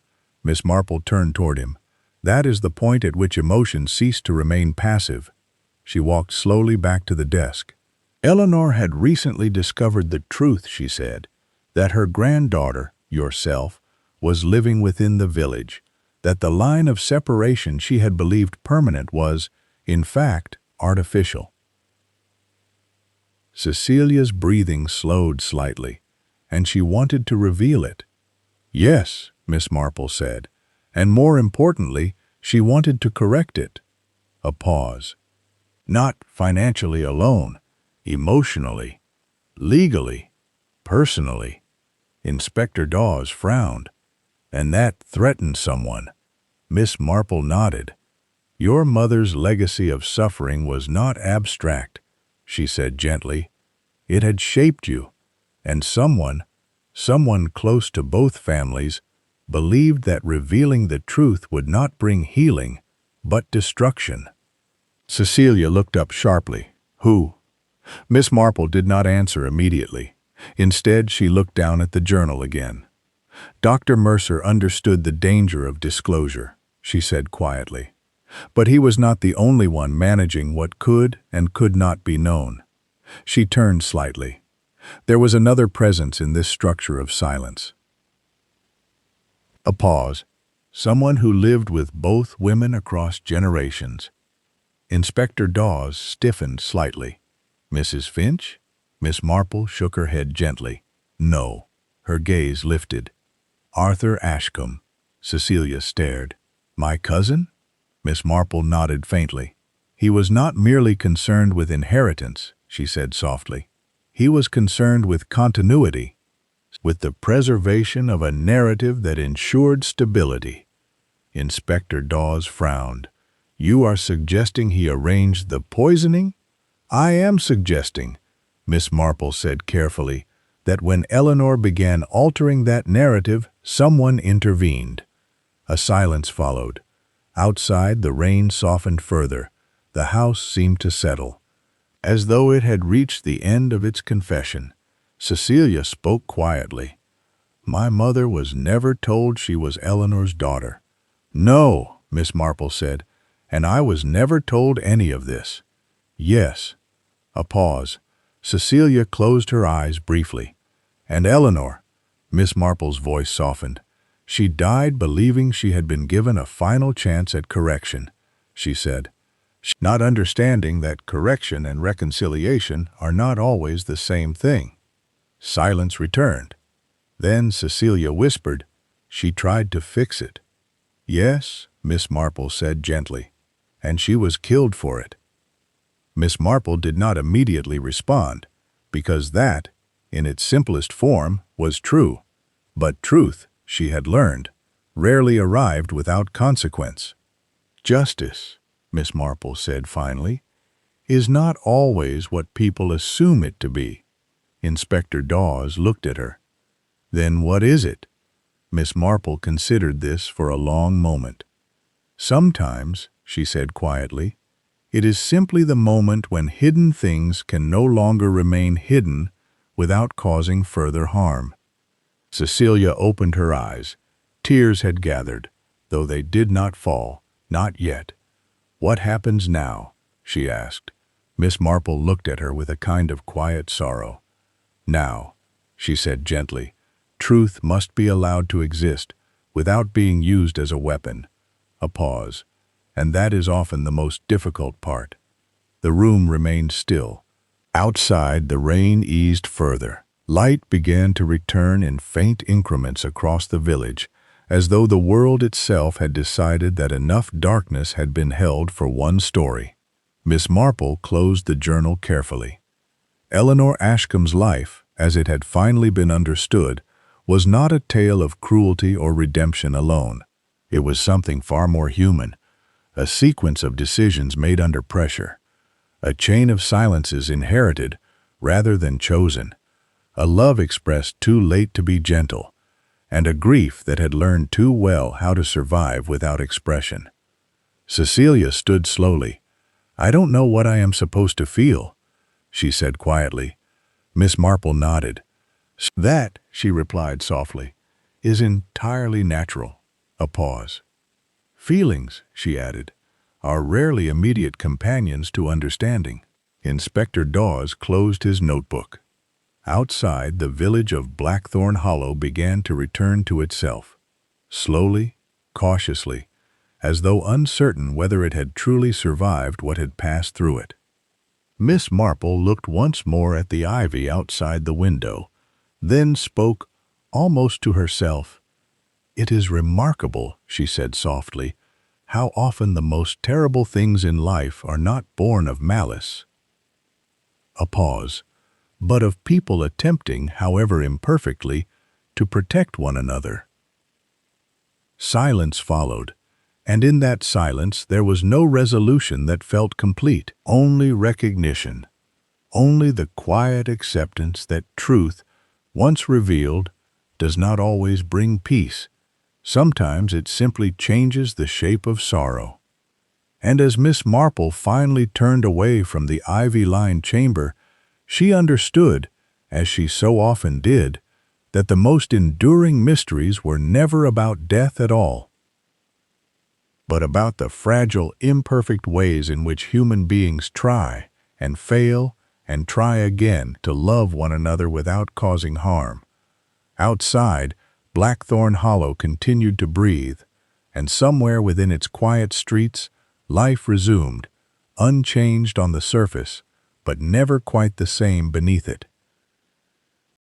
Miss Marple turned toward him. "That is the point at which emotion ceased to remain passive." She walked slowly back to the desk. "Eleanor had recently discovered the truth," she said, "that her granddaughter, yourself, was living within the village, that the line of separation she had believed permanent was, in fact, artificial." Cecilia's breathing slowed slightly, and she wanted to reveal it. "Yes," Miss Marple said, "and more importantly, she wanted to correct it." A pause. "Not financially alone, emotionally, legally, personally." Inspector Dawes frowned. "And that threatened someone." Miss Marple nodded. "Your mother's legacy of suffering was not abstract," she said gently. "It had shaped you, and someone close to both families, believed that revealing the truth would not bring healing, but destruction." Cecilia looked up sharply. "Who?" Miss Marple did not answer immediately. Instead, she looked down at the journal again. "Dr. Mercer understood the danger of disclosure," she said quietly. "But he was not the only one managing what could and could not be known." She turned slightly. There was another presence in this structure of silence. A pause. Someone who lived with both women across generations. Inspector Dawes stiffened slightly. "Mrs. Finch?" Miss Marple shook her head gently. "No." Her gaze lifted. "Arthur Ashcombe." Cecilia stared. "My cousin?" Miss Marple nodded faintly. "He was not merely concerned with inheritance," she said softly. "He was concerned with continuity, with the preservation of a narrative that ensured stability." Inspector Dawes frowned. "You are suggesting he arranged the poisoning?" "I am suggesting," Miss Marple said carefully, "that when Eleanor began altering that narrative, someone intervened." A silence followed. Outside, the rain softened further. The house seemed to settle. As though it had reached the end of its confession, Cecilia spoke quietly. My mother was never told she was Eleanor's daughter. No, Miss Marple said, and I was never told any of this. Yes. A pause. Cecilia closed her eyes briefly. And Eleanor, Miss Marple's voice softened. She died believing she had been given a final chance at correction, she said, not understanding that correction and reconciliation are not always the same thing. Silence returned. Then Cecilia whispered, "She tried to fix it." "Yes," Miss Marple said gently, "and she was killed for it." Miss Marple did not immediately respond, because that, in its simplest form, was true. But truth, she had learned, rarely arrived without consequence. "Justice," Miss Marple said finally, "is not always what people assume it to be." Inspector Dawes looked at her. "Then what is it?" Miss Marple considered this for a long moment. "Sometimes," she said quietly, "it is simply the moment when hidden things can no longer remain hidden without causing further harm." Cecilia opened her eyes. Tears had gathered, though they did not fall, not yet. "What happens now?" she asked. Miss Marple looked at her with a kind of quiet sorrow. "Now," she said gently, "truth must be allowed to exist without being used as a weapon." A pause. "And that is often the most difficult part." The room remained still. Outside, the rain eased further. Light began to return in faint increments across the village, as though the world itself had decided that enough darkness had been held for one story. Miss Marple closed the journal carefully. Eleanor Ashcombe's life, as it had finally been understood, was not a tale of cruelty or redemption alone. It was something far more human, a sequence of decisions made under pressure, a chain of silences inherited rather than chosen, a love expressed too late to be gentle, and a grief that had learned too well how to survive without expression. Cecilia stood slowly. "I don't know what I am supposed to feel," she said quietly. Miss Marple nodded. "That," she replied softly, "is entirely natural." A pause. "Feelings," she added, "are rarely immediate companions to understanding." Inspector Dawes closed his notebook. Outside, the village of Blackthorn Hollow began to return to itself, slowly, cautiously, as though uncertain whether it had truly survived what had passed through it. Miss Marple looked once more at the ivy outside the window, then spoke almost to herself. "It is remarkable," she said softly, "how often the most terrible things in life are not born of malice." A pause. "But of people attempting, however imperfectly, to protect one another." Silence followed, and in that silence there was no resolution that felt complete, only recognition, only the quiet acceptance that truth, once revealed, does not always bring peace. Sometimes it simply changes the shape of sorrow. And as Miss Marple finally turned away from the ivy-lined chamber, she understood, as she so often did, that the most enduring mysteries were never about death at all, but about the fragile, imperfect ways in which human beings try and fail and try again to love one another without causing harm. Outside, Blackthorn Hollow continued to breathe, and somewhere within its quiet streets, life resumed, unchanged on the surface, but never quite the same beneath it.